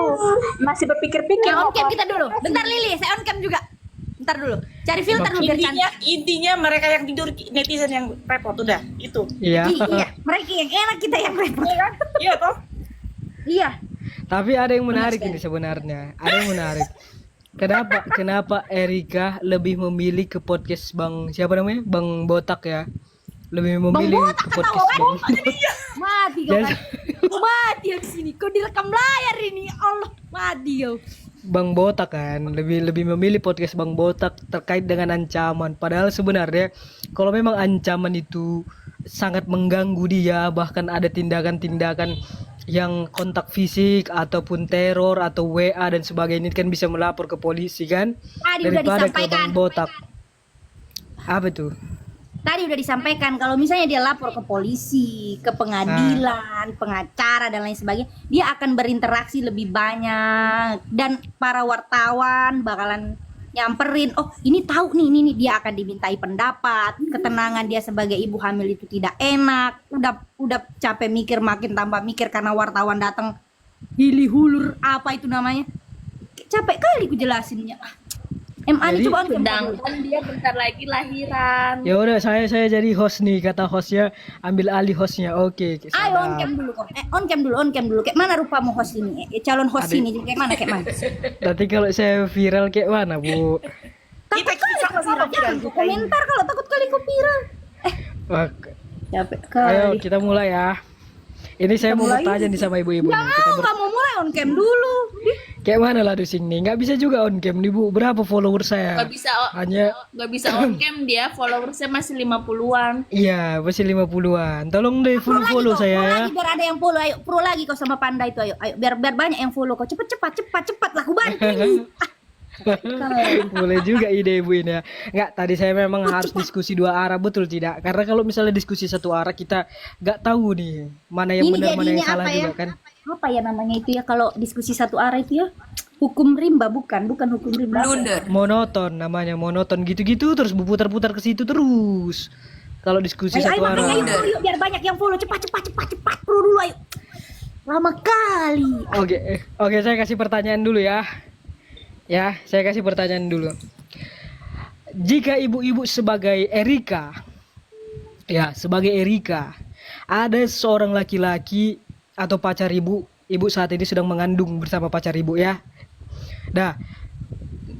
masih berpikir-pikir On mau cam kita dulu. Bentar Lili, saya on cam juga. Bentar dulu. Cari filter dulu biar cantik. Intinya mereka yang tidur, netizen yang repot, udah itu. Iya. Iya, mereka yang enak, kita yang repot. Iya toh. Iya. Tapi ada yang menarik ini sebenarnya. Ada yang menarik. Kenapa Erika lebih memilih ke podcast siapa namanya? Bang Botak ya. Lebih memilih Botak ke kata podcast orang. Bang. Mati kau Jadi- kan. Kau mati ya di sini. Kau direkam layar ini. Allah, mati kau. Bang Botak kan lebih memilih podcast Bang Botak terkait dengan ancaman. Padahal sebenarnya kalau memang ancaman itu sangat mengganggu dia, bahkan ada tindakan-tindakan yang kontak fisik ataupun teror atau WA dan sebagainya, kan bisa melapor ke polisi kan, Tadi udah daripada ke disampaikan. Bang Botak. Apa tuh? Tadi udah disampaikan kalau misalnya dia lapor ke polisi, ke pengadilan, pengacara dan lain sebagainya, dia akan berinteraksi lebih banyak dan para wartawan bakalan nyamperin. Oh, ini tahu nih, ini dia akan dimintai pendapat. Ketenangan dia sebagai ibu hamil itu tidak enak. Udah capek mikir, makin tambah mikir karena wartawan datang hili hulur apa itu namanya. Capek kali ku jelasinnya. MA ini Jadi- coba on cam dulu. Sedangkan dia bentar lagi lahiran. Ya udah, saya jadi host nih, kata hostnya, ambil alih hostnya. Oke, Ayo on sabar. cam dulu kok. On cam dulu. Kayak mana rupamu host ini? Calon host Adik. ini kayak mana? Nanti kalau saya viral kayak mana bu? Takut kali kau viral. Jangan kau komentar kalau takut kali kau viral. Wah, Capek ayo kali. kita mulai ya. Ini saya mau mulai. bertanya nih sama ibu-ibu nih. Jangan, kamu mulai on cam dulu. Kayak mana lah Dusing nih? Nggak bisa juga on cam nih bu. Berapa follower saya? Nggak Hanya bisa on cam, dia followersnya masih 50-an. iya masih 50-an. Tolong deh follow Pro saya ya. lagi biar ada yang follow. Ayo pro lagi kau sama Panda itu. Ayo biar banyak yang follow kau. Cepat lah aku bantu ini. Boleh juga ide ibu ini ya. Nggak, tadi saya memang harus diskusi dua arah, betul tidak? Karena kalau misalnya diskusi satu arah kita nggak tahu nih mana yang Ini benar mana yang jadinya salah apa ya? juga kan. Apa ya namanya itu ya kalau diskusi satu arah itu ya? Hukum rimba bukan hukum rimba. Monoton namanya, monoton gitu-gitu terus berputar-putar ke situ terus. Kalau diskusi Ayo satu arah. makanya yuk, biar banyak yang follow. Cepat pro dulu ayo. Lama kali. Oke, saya kasih pertanyaan dulu ya. Ya, saya kasih pertanyaan dulu. Jika ibu-ibu sebagai Erika, ada seorang laki-laki atau pacar ibu saat ini sedang mengandung bersama pacar ibu ya. Nah,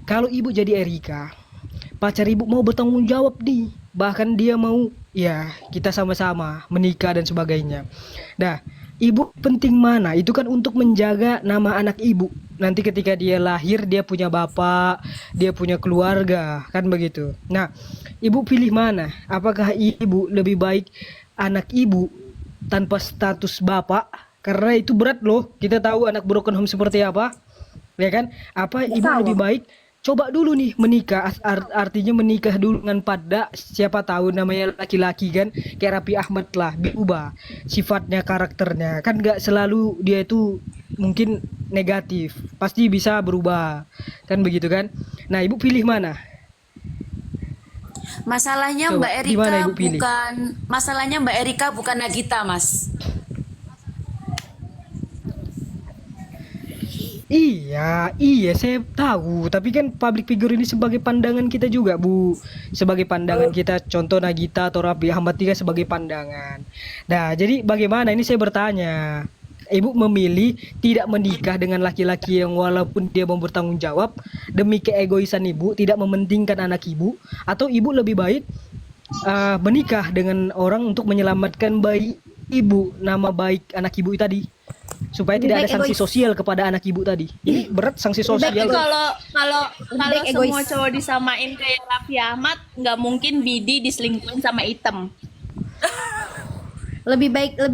kalau ibu jadi Erika, pacar ibu mau bertanggung jawab nih, bahkan dia mau ya kita sama-sama menikah dan sebagainya. Nah, ibu penting mana? Itu kan untuk menjaga nama anak ibu. Nanti ketika dia lahir dia punya bapak, dia punya keluarga, kan begitu. Nah, ibu pilih mana? Apakah ibu lebih baik anak ibu tanpa status bapak? Karena itu berat loh. Kita tahu anak broken home seperti apa, ya kan? Apa ibu lebih baik coba dulu nih menikah, artinya menikah dulu dengan pada, siapa tahu namanya laki-laki kan, kayak Raffi Ahmad lah, diubah sifatnya, karakternya, kan nggak selalu dia itu mungkin negatif, pasti bisa berubah, kan begitu kan. Nah ibu pilih mana? Masalahnya Coba, Mbak di mana Erika Ibu pilih? masalahnya Mbak Erika bukan Nagita, Mas. Iya, saya tahu. Tapi kan public figure ini sebagai pandangan kita juga, Bu. Sebagai pandangan kita, contoh Nagita atau Raffi Ahmad juga sebagai pandangan. Nah, jadi bagaimana? Ini saya bertanya. Ibu memilih tidak menikah dengan laki-laki yang walaupun dia mau bertanggung jawab demi keegoisan ibu, tidak mementingkan anak ibu, atau ibu lebih baik menikah dengan orang untuk menyelamatkan bayi ibu, nama baik anak ibu tadi, supaya Lebih tidak ada baik sanksi egois. sosial kepada anak ibu tadi. Jadi berat sanksi Lebih baik sosial. Tapi kalau kalau Lebih kalau baik semua egois. cowok disamain kayak Raffi Ahmad, nggak mungkin Bidi diselingkuhin sama Item. Lebih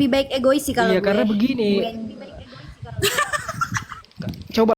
baik egois sih kalau Iya, gue. karena begini, Gue yang